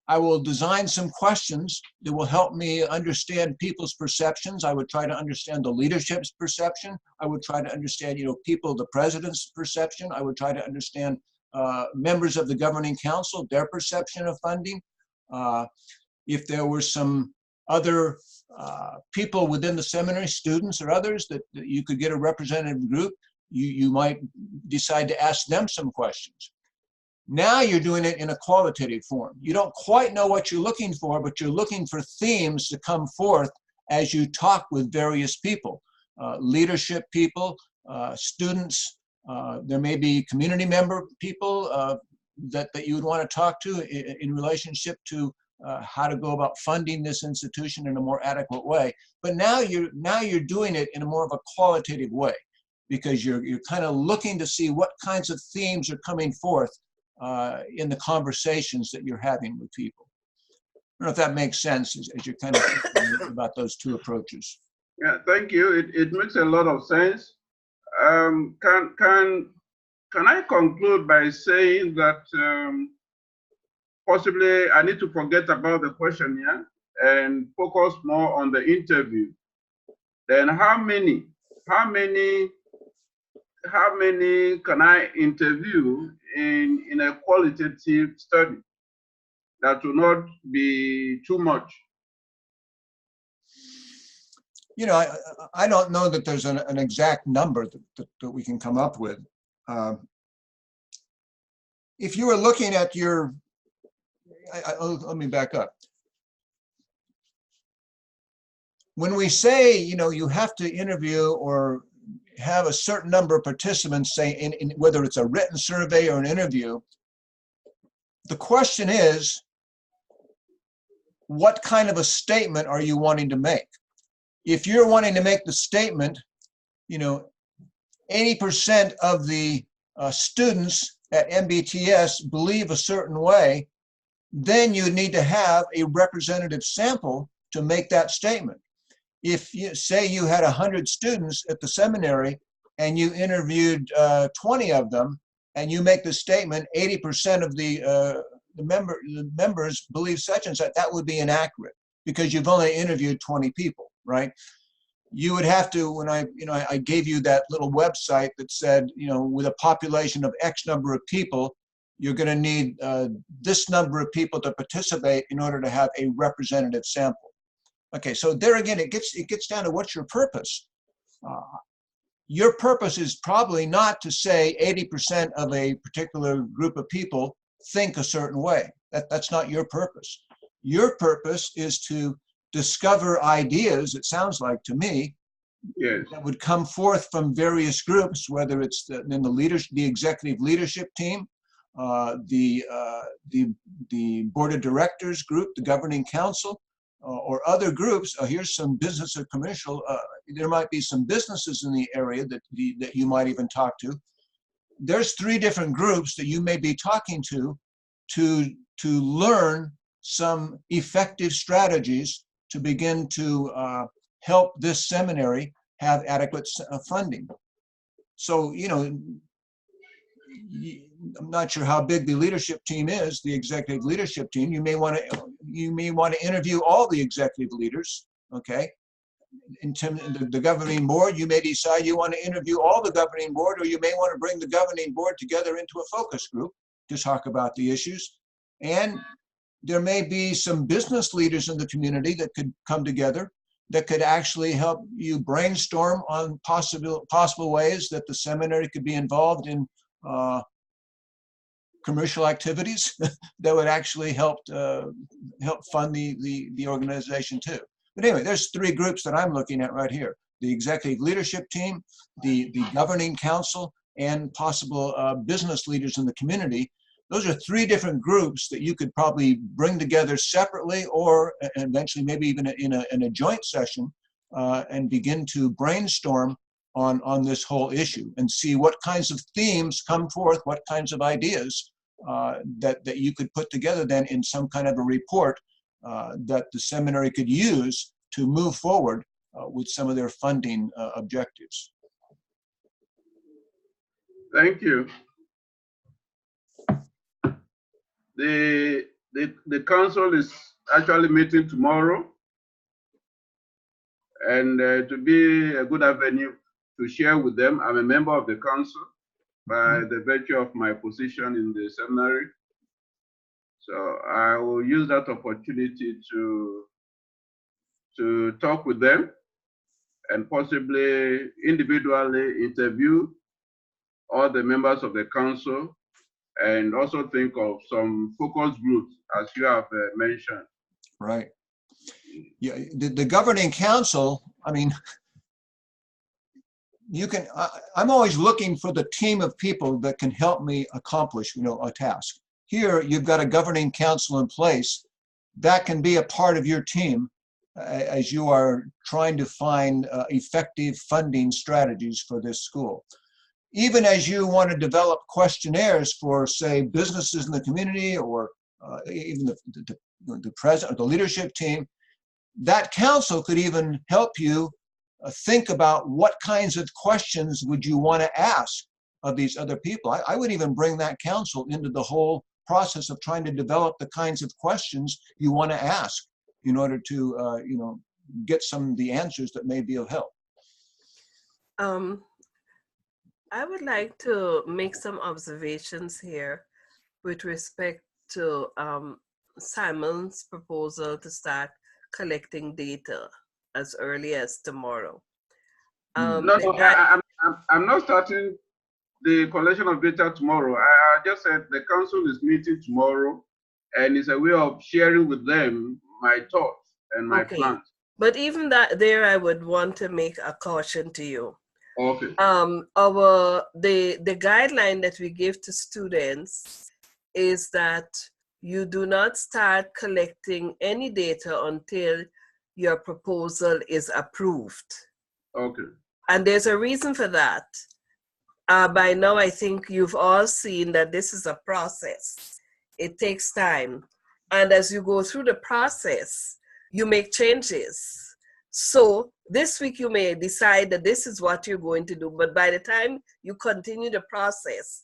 I will design some questions that will help me understand people's perceptions. I would try to understand the leadership's perception. I would try to understand, people, the president's perception. I would try to understand members of the governing council, their perception of funding. If there were some other people within the seminary, students or others, that you could get a representative group, you might decide to ask them some questions. Now you're doing it in a qualitative form. You don't quite know what you're looking for, but you're looking for themes to come forth as you talk with various people, leadership people, students. There may be community member people that you would want to talk to in relationship to how to go about funding this institution in a more adequate way. But now you're doing it in a more of a qualitative way, because you're kind of looking to see what kinds of themes are coming forth in the conversations that you're having with people. I don't know if that makes sense as you're kind of thinking about those two approaches. Yeah, thank you. It makes a lot of sense. Can I conclude by saying that possibly I need to forget about the questionnaire and focus more on the interview? Then how many can I interview in a qualitative study that will not be too much? I don't know that there's an exact number that we can come up with. If you were looking at your, let me back up. When we say, you have to interview or have a certain number of participants, say in whether it's a written survey or an interview, the question is, what kind of a statement are you wanting to make? If you're wanting to make the statement, 80% of the students at MBTS believe a certain way, then you need to have a representative sample to make that statement. If you say you had 100 students at the seminary and you interviewed 20 of them, and you make the statement, 80% of the members believe such and such, that would be inaccurate because you've only interviewed 20 people, right? You would have to, when I gave you that little website that said, with a population of X number of people, you're going to need this number of people to participate in order to have a representative sample. Okay, so there again, it gets down to what's your purpose. Your purpose is probably not to say 80% of a particular group of people think a certain way. That's not your purpose. Your purpose is to discover ideas, it sounds like to me, yes, that would come forth from various groups, whether it's in the executive leadership team, the board of directors group, the governing council, or other groups. Here's some business or commercial. There might be some businesses in the area that you might even talk to. There's 3 different groups that you may be talking to learn some effective strategies to begin to help this seminary have adequate funding. So, I'm not sure how big the leadership team is, the executive leadership team. You may want to interview all the executive leaders okay? In terms of the governing board, you may decide you want to interview all the governing board, or you may want to bring the governing board together into a focus group to talk about the issues. And there may be some business leaders in the community that could come together that could actually help you brainstorm on possible ways that the seminary could be involved in commercial activities that would actually help fund the organization too. But anyway, there's three groups that I'm looking at right here: the executive leadership team, the governing council, and possible business leaders in the community. Those are three different groups that you could probably bring together separately, or eventually maybe even in a joint session, and begin to brainstorm on this whole issue and see what kinds of themes come forth, what kinds of ideas that you could put together then in some kind of a report that the seminary could use to move forward with some of their funding objectives. Thank you. The council is actually meeting tomorrow, and to be a good avenue to share with them, I'm a member of the council by the virtue of my position in the seminary. So I will use that opportunity to talk with them and possibly individually interview all the members of the council, and also think of some focus groups, as you have mentioned. Right. Yeah, the governing council, I mean, you can, I'm always looking for the team of people that can help me accomplish, a task. Here, you've got a governing council in place that can be a part of your team as you are trying to find effective funding strategies for this school. Even as you want to develop questionnaires for, say, businesses in the community, or even the president or the leadership team, that council could even help you think about what kinds of questions would you want to ask of these other people. I would even bring that council into the whole process of trying to develop the kinds of questions you want to ask in order to, get some of the answers that may be of help. I would like to make some observations here with respect to Simon's proposal to start collecting data as early as tomorrow. I'm not starting the collection of data tomorrow. I just said the council is meeting tomorrow, and it's a way of sharing with them my thoughts and my plans. But even there, I would want to make a caution to you. Okay. The guideline that we give to students is that you do not start collecting any data until your proposal is approved. Okay. And there's a reason for that. By now, I think you've all seen that this is a process. It takes time. And as you go through the process, you make changes. So this week you may decide that this is what you're going to do, but by the time you continue the process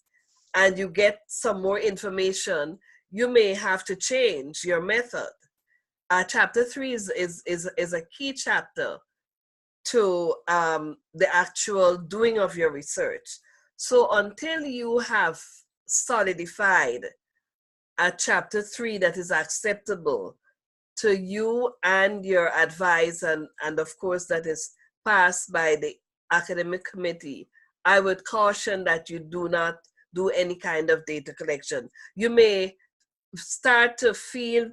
and you get some more information, you may have to change your method. Chapter 3 is a key chapter to the actual doing of your research. So until you have solidified a chapter 3 that is acceptable to you and your advisor, and of course that is passed by the academic committee, I would caution that you do not do any kind of data collection. You may start to feel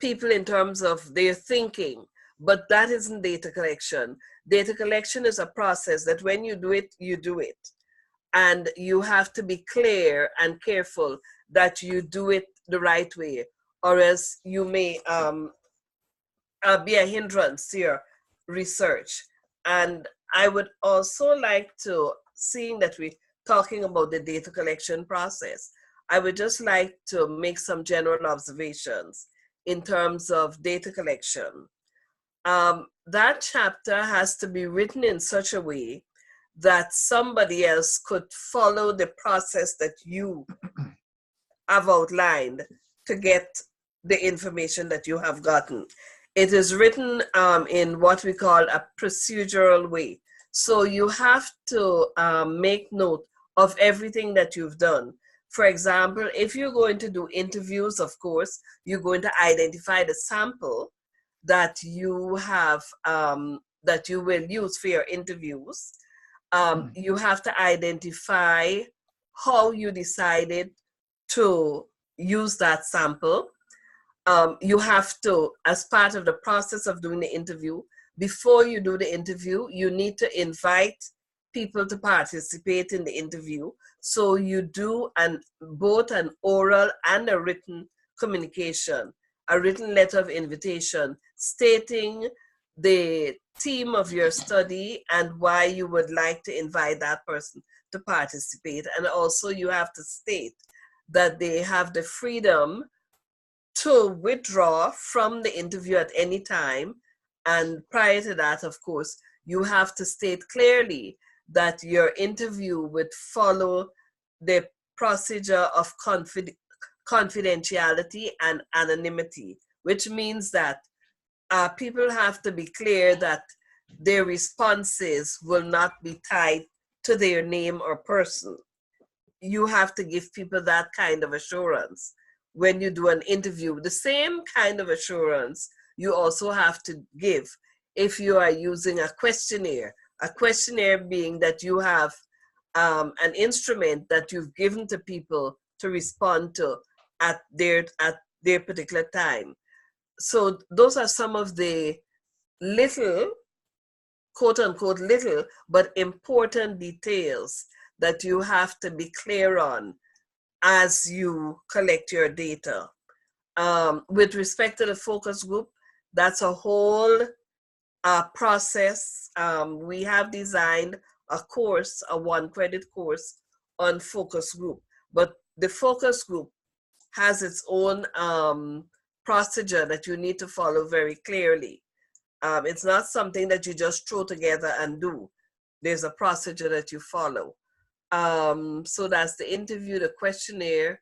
people in terms of their thinking, but that isn't data collection. Data collection is a process that when you do it, you do it. And you have to be clear and careful that you do it the right way, or else you may be a hindrance to your research. And I would also like to, seeing that we're talking about the data collection process, I would just like to make some general observations in terms of data collection. That chapter has to be written in such a way that somebody else could follow the process that you have outlined to get the information that you have gotten. It is written in what we call a procedural way. So you have to make note of everything that you've done. For example, if you're going to do interviews, of course, you're going to identify the sample that you have, that you will use for your interviews. You have to identify how you decided to use that sample. You have to, as part of the process of doing the interview, before you do the interview, you need to invite people to participate in the interview. So you do both an oral and a written communication, a written letter of invitation stating the theme of your study and why you would like to invite that person to participate. And also you have to state that they have the freedom to withdraw from the interview at any time. And prior to that, of course, you have to state clearly that your interview would follow the procedure of confidentiality and anonymity, which means that people have to be clear that their responses will not be tied to their name or person. You have to give people that kind of assurance when you do an interview. The same kind of assurance you also have to give if you are using a questionnaire being that you have an instrument that you've given to people to respond to at their particular time. So those are some of the little, quote unquote, little, but important details that you have to be clear on as you collect your data. With respect to the focus group, that's a whole process. We have designed a course, a 1-credit course on focus group, but the focus group has its own procedure that you need to follow very clearly. It's not something that you just throw together and do. There's a procedure that you follow. So that's the interview, the questionnaire,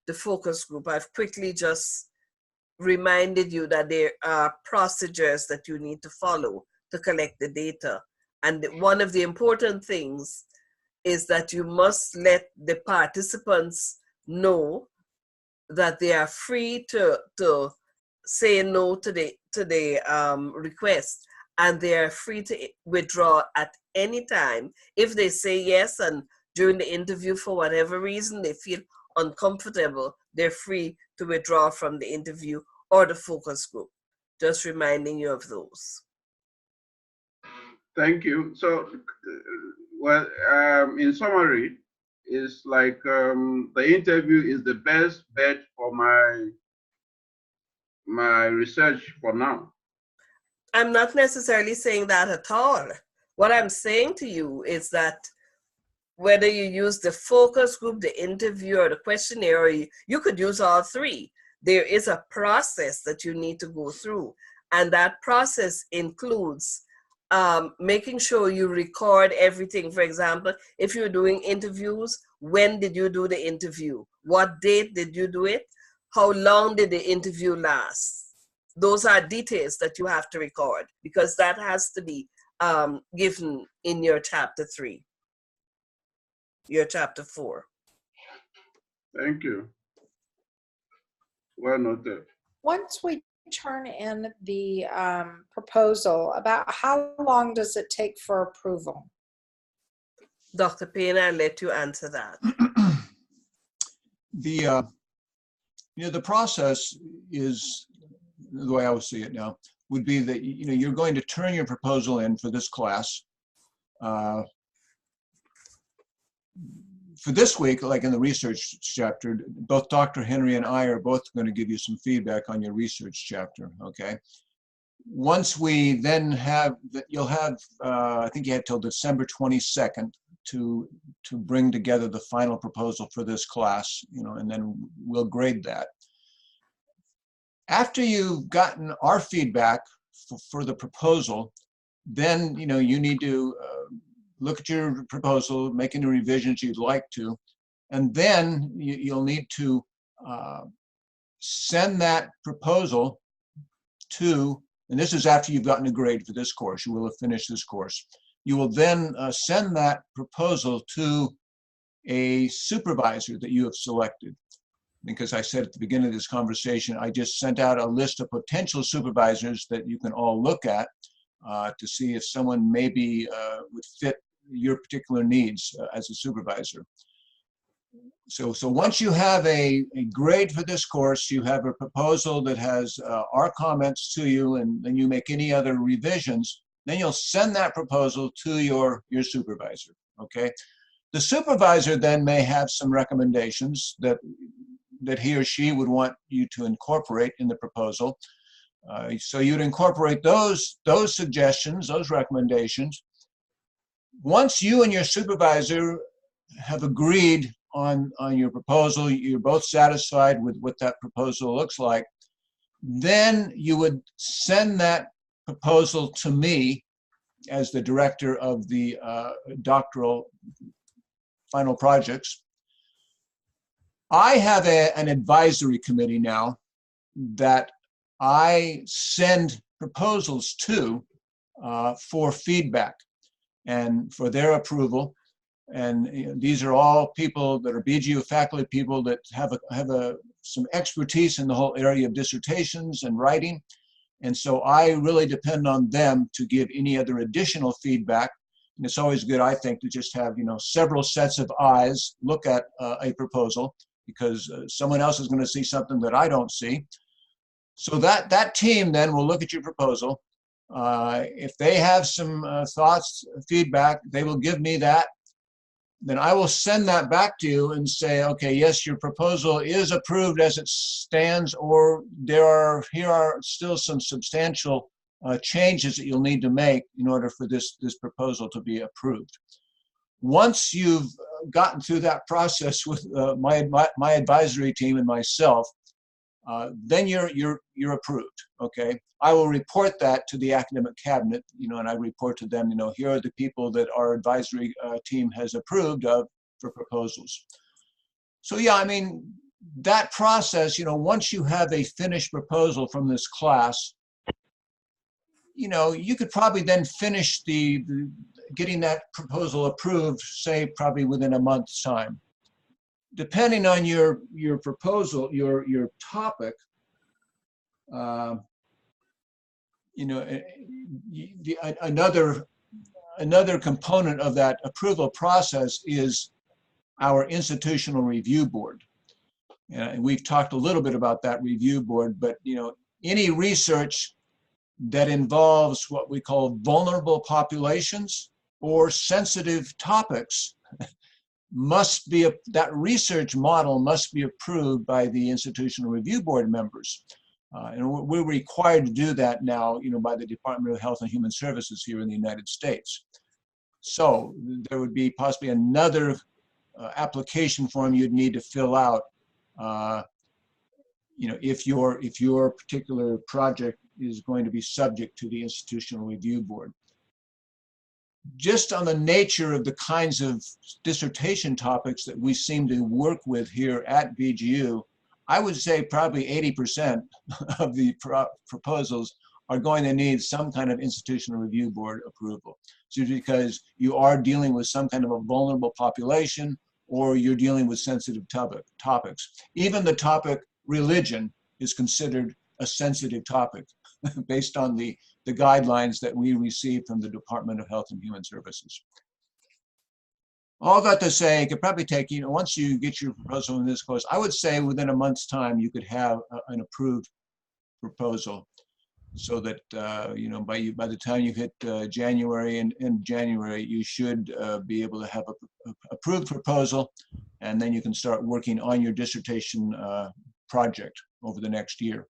the focus group. I've quickly just reminded you that there are procedures that you need to follow to collect the data. And one of the important things is that you must let the participants know that they are free to say no to the request, and they are free to withdraw at any time. If they say yes and during the interview for whatever reason they feel uncomfortable, they're free to withdraw from the interview or the focus group. Just reminding you of those. Thank you. So, well, in summary, it's like the interview is the best bet for my research for now. I'm not necessarily saying that at all. What I'm saying to you is that whether you use the focus group, the interview, or the questionnaire, or you could use all three. There is a process that you need to go through. And that process includes making sure you record everything. For example, if you're doing interviews, when did you do the interview? What date did you do it? How long did the interview last? Those are details that you have to record because that has to be given in your chapter 3, your chapter 4. Thank you. Well noted. Once we turn in the proposal, about how long does it take for approval? Dr. Payne, I'll let you answer that. The process is, the way I would see it now, would be that you're going to turn your proposal in for this class. For this week, like in the research chapter, both Dr. Henry and I are both going to give you some feedback on your research chapter, okay? Once we then have, you'll have, I think you have till December 22nd to bring together the final proposal for this class, and then we'll grade that. After you've gotten our feedback for the proposal, then, you need to look at your proposal, make any revisions you'd like to, and then you'll need to send that proposal to, and this is after you've gotten a grade for this course, you will have finished this course. You will then send that proposal to a supervisor that you have selected. Because I said at the beginning of this conversation, I just sent out a list of potential supervisors that you can all look at to see if someone maybe would fit your particular needs as a supervisor. So once you have a grade for this course, you have a proposal that has our comments to you, and then you make any other revisions, then you'll send that proposal to your supervisor, okay? The supervisor then may have some recommendations that he or she would want you to incorporate in the proposal. So you'd incorporate those suggestions, those recommendations. Once you and your supervisor have agreed on your proposal, you're both satisfied with what that proposal looks like, then you would send that proposal to me as the director of the doctoral final projects. I have an advisory committee now that I send proposals to for feedback and for their approval. And these are all people that are BGU faculty, people that have some expertise in the whole area of dissertations and writing. And so I really depend on them to give any other additional feedback. And it's always good, I think, to just have several sets of eyes look at a proposal, because someone else is going to see something that I don't see. So that team then will look at your proposal. If they have some thoughts, feedback, they will give me that. Then I will send that back to you and say, okay, yes, your proposal is approved as it stands, or here are still some substantial changes that you'll need to make in order for this proposal to be approved. Once you've gotten through that process with my advisory team and myself, then you're approved. Okay, I will report that to the academic cabinet, and I report to them, here are the people that our advisory team has approved of for proposals. So yeah, I mean, that process, once you have a finished proposal from this class, you could probably then finish getting that proposal approved, say probably within a month's time. Depending on your proposal, your topic, another component of that approval process is our institutional review board. And we've talked a little bit about that review board, but any research that involves what we call vulnerable populations or sensitive topics that research model must be approved by the institutional review board members. And we're required to do that now, by the Department of Health and Human Services here in the United States. So there would be possibly another application form you'd need to fill out, if your particular project is going to be subject to the institutional review board. Just on the nature of the kinds of dissertation topics that we seem to work with here at BGU, I would say probably 80% of the proposals are going to need some kind of institutional review board approval. So because you are dealing with some kind of a vulnerable population, or you're dealing with sensitive topics. Even the topic religion is considered a sensitive topic based on the guidelines that we receive from the Department of Health and Human Services. All that to say, it could probably take, once you get your proposal in this course, I would say within a month's time, you could have an approved proposal, so that, by the time you hit January and in January, you should be able to have an approved proposal, and then you can start working on your dissertation project over the next year.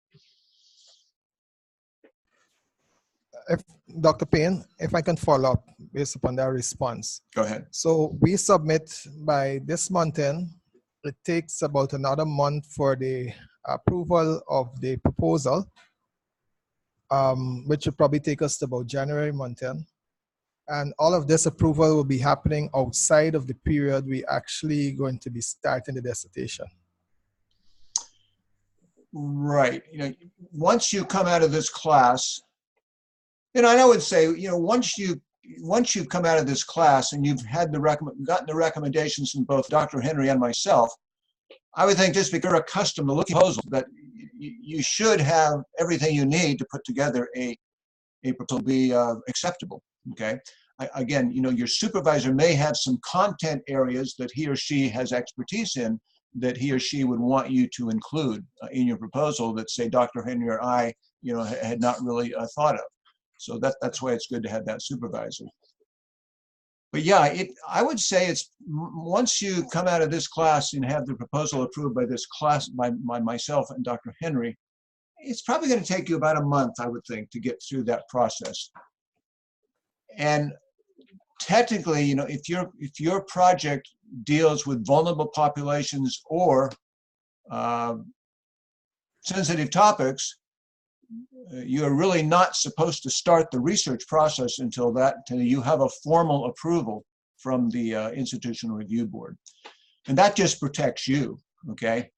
If Dr. Payne, if I can follow up based upon that response. Go ahead. So we submit by this month end. It takes about another month for the approval of the proposal, which will probably take us to about January month end. And all of this approval will be happening outside of the period we actually going to be starting the dissertation. Right. Once you come out of this class, and I would say, once you've come out of this class and you've had gotten the recommendations from both Dr. Henry and myself, I would think just because you're accustomed to looking at proposals, that you should have everything you need to put together a proposal to be acceptable. Okay. Again, your supervisor may have some content areas that he or she has expertise in that he or she would want you to include in your proposal that, say, Dr. Henry or I, had not really thought of. So that's why it's good to have that supervisor. But yeah, I would say it's once you come out of this class and have the proposal approved by this class, by myself and Dr. Henry, it's probably going to take you about a month, I would think, to get through that process. And technically, if your project deals with vulnerable populations or sensitive topics, you're really not supposed to start the research process until you have a formal approval from the Institutional Review Board. And that just protects you, okay?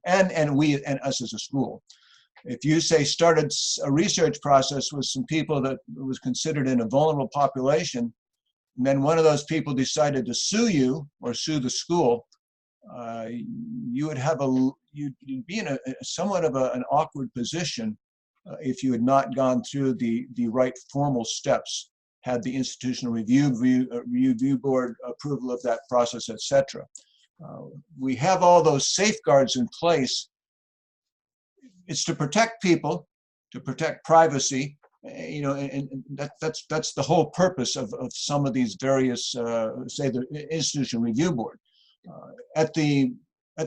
and us as a school. If you say started a research process with some people that was considered in a vulnerable population, and then one of those people decided to sue you or sue the school, you'd be in a somewhat of an awkward position if you had not gone through the right formal steps, had the Institutional Review Board approval of that process, etc. We have all those safeguards in place. It's to protect people, to protect privacy, and that's the whole purpose of some of these various, say, the Institutional Review Board. At the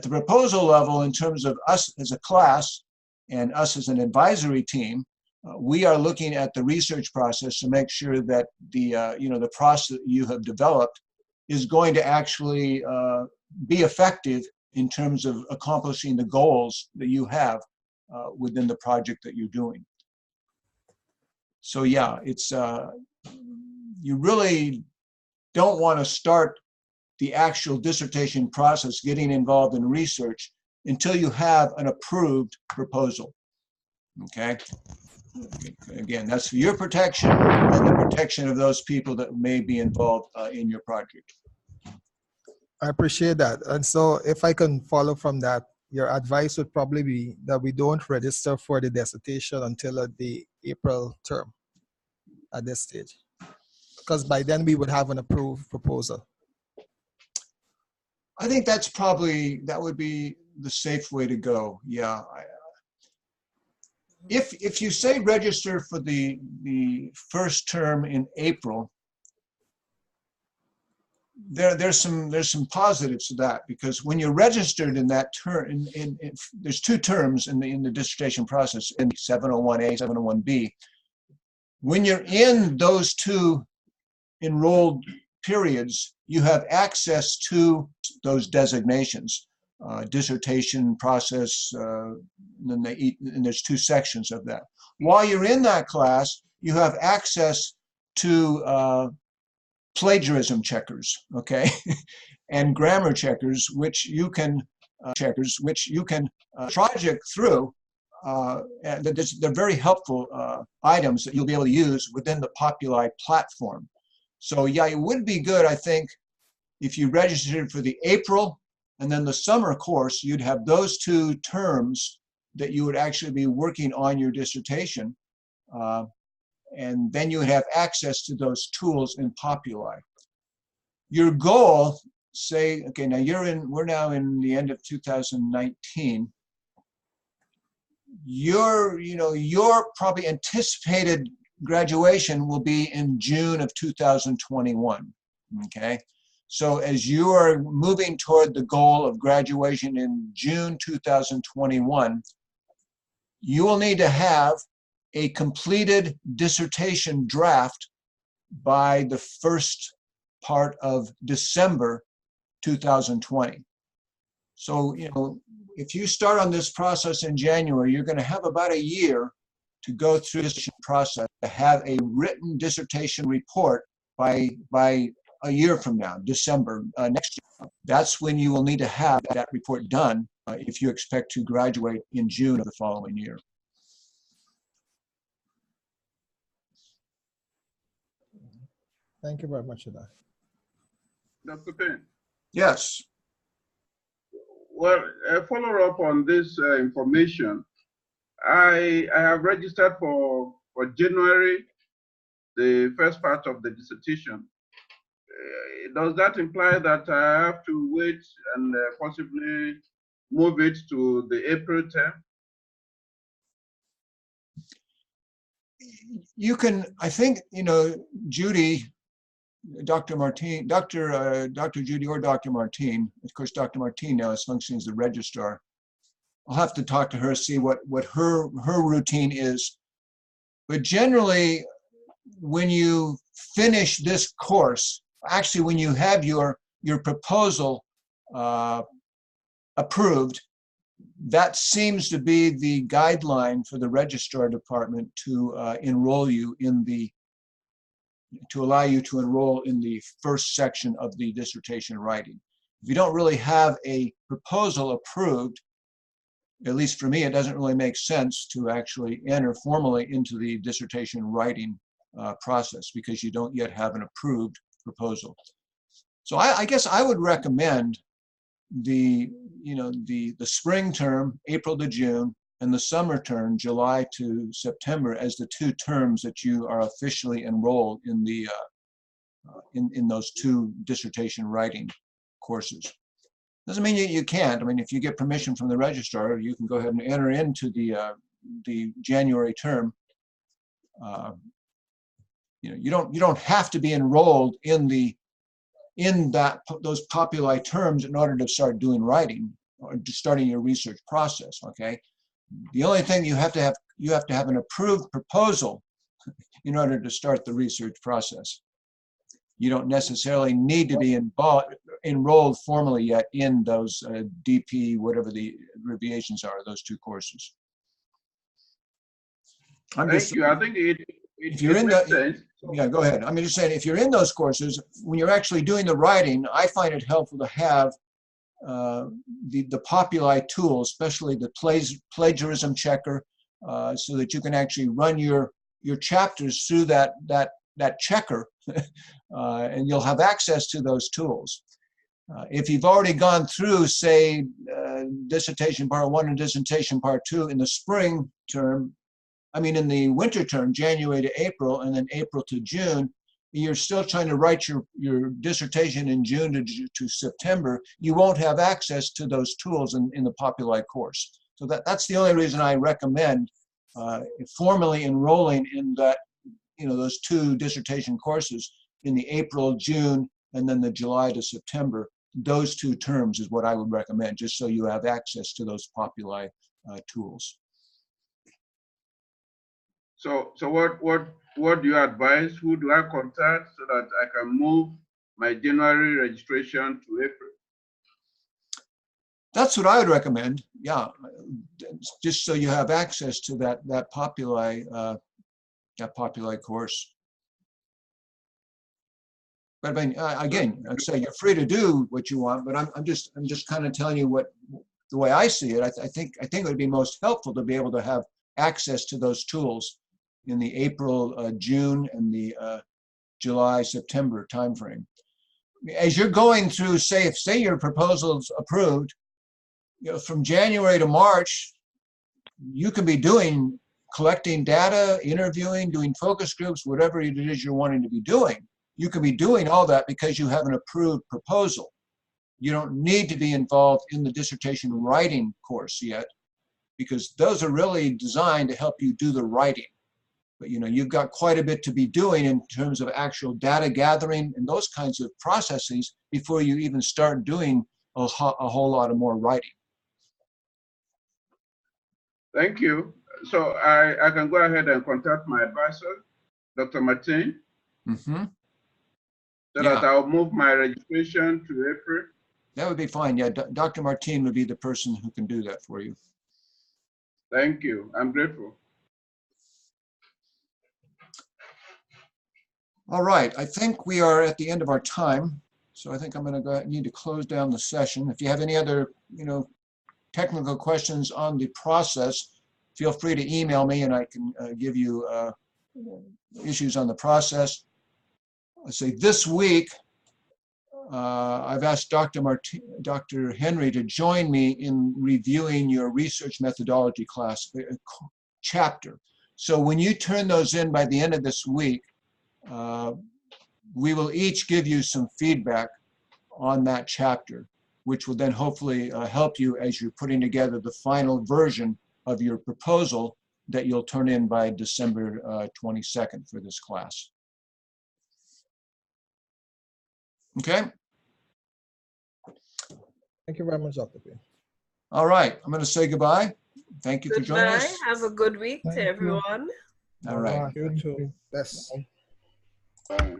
proposal level, in terms of us as a class and us as an advisory team, we are looking at the research process to make sure that the process that you have developed is going to actually be effective in terms of accomplishing the goals that you have within the project that you're doing. So yeah, it's you really don't want to start the actual dissertation process, getting involved in research, until you have an approved proposal. Okay? Again, that's for your protection and the protection of those people that may be involved in your project. I appreciate that. And so if I can follow from that, your advice would probably be that we don't register for the dissertation until the April term at this stage, because by then we would have an approved proposal. I think that would be the safe way to go. Yeah. If you say register for the first term in April, there's some positives to that, because when you're registered in that term, there's two terms in the dissertation process, in 701A, 701B. When you're in those two enrolled periods, you have access to those designations, dissertation process, and there's two sections of that. While you're in that class, you have access to plagiarism checkers, okay, and grammar checkers, which you can project through. They're very helpful items that you'll be able to use within the Populi platform. So yeah, it would be good, I think, if you registered for the April and then the summer course, you'd have those two terms that you would actually be working on your dissertation. And then you would have access to those tools in Populi. Your goal, say, okay, now we're now in the end of 2019. Your probably anticipated graduation will be in June of 2021, okay? So as you are moving toward the goal of graduation in June 2021, you will need to have a completed dissertation draft by the first part of December 2020. So, if you start on this process in January, you're going to have about a year to go through this process to have a written dissertation report by a year from now, December next year. That's when you will need to have that report done if you expect to graduate in June of the following year. Thank you very much for that. Dr. Payne. Yes. Well, a follow-up on this information. I have registered for January, the first part of the dissertation. Does that imply that I have to wait and possibly move it to the April term? You can, I think, you know, Judy, Dr. Martin, Dr. Judy or Dr. Martin, of course, Dr. Martin now is functioning as the registrar. I'll have to talk to her, see what her routine is. But generally, when you finish this course, actually when you have your proposal approved, that seems to be the guideline for the registrar department to enroll you in the, to allow you to enroll in the first section of the dissertation writing. If you don't really have a proposal approved, at least for me, it doesn't really make sense to actually enter formally into the dissertation writing process because you don't yet have an approved proposal. So I guess I would recommend the spring term, April to June, and the summer term, July to September, as the two terms that you are officially enrolled in the in those two dissertation writing courses. Doesn't mean you can't. I mean, if you get permission from the registrar, you can go ahead and enter into the January term. You don't have to be enrolled in those populi terms in order to start doing writing or starting your research process. Okay, the only thing you have to have an approved proposal in order to start the research process. You don't necessarily need to be enrolled formally yet in those DP, whatever the abbreviations are, those two courses. Thank you. I think if you're in the, yeah, go ahead. I'm just saying, if you're in those courses, when you're actually doing the writing, I find it helpful to have the populi tool, especially the plagiarism checker, so that you can actually run your chapters through that checker, and you'll have access to those tools. If you've already gone through, say, dissertation part 1 and dissertation part 2 in the spring term, I mean in the winter term, January to April, and then April to June, you're still trying to write your dissertation in June to September, you won't have access to those tools in the populi course. So that's the only reason I recommend formally enrolling in that, those two dissertation courses in the April, June, and then the July to September. Those two terms is what I would recommend, just so you have access to those populi tools. So what do you advise? Who do I contact so that I can move my January registration to April? That's what I would recommend. Yeah, just so you have access to that populi course. But I mean, again, I'd say you're free to do what you want, but I'm just kind of telling you the way I see it. I think it would be most helpful to be able to have access to those tools in the April, June, and the July, September timeframe. As you're going through, say your proposal's approved, from January to March, you can be collecting data, interviewing, doing focus groups, whatever it is you're wanting to be doing. You can be doing all that because you have an approved proposal. You don't need to be involved in the dissertation writing course yet, because those are really designed to help you do the writing. But you've got quite a bit to be doing in terms of actual data gathering and those kinds of processes before you even start doing a whole lot of more writing. Thank you. So I can go ahead and contact my advisor, Dr. Martin, so that I'll move my registration to April. That would be fine. Yeah, Dr. Martin would be the person who can do that for you. Thank you. I'm grateful. All right. I think we are at the end of our time. So I think I'm going to need to close down the session. If you have any other, technical questions on the process, feel free to email me and I can give you issues on the process. Let's say this week, I've asked Dr. Henry to join me in reviewing your research methodology class chapter. So when you turn those in by the end of this week, we will each give you some feedback on that chapter, which will then hopefully help you as you're putting together the final version of your proposal that you'll turn in by December 22nd for this class. Okay? Thank you very much, Dr. P. All right, I'm going to say goodbye. Thank you for joining Goodbye. us. Have a good week to everyone. All right. You too. Yes. Bye.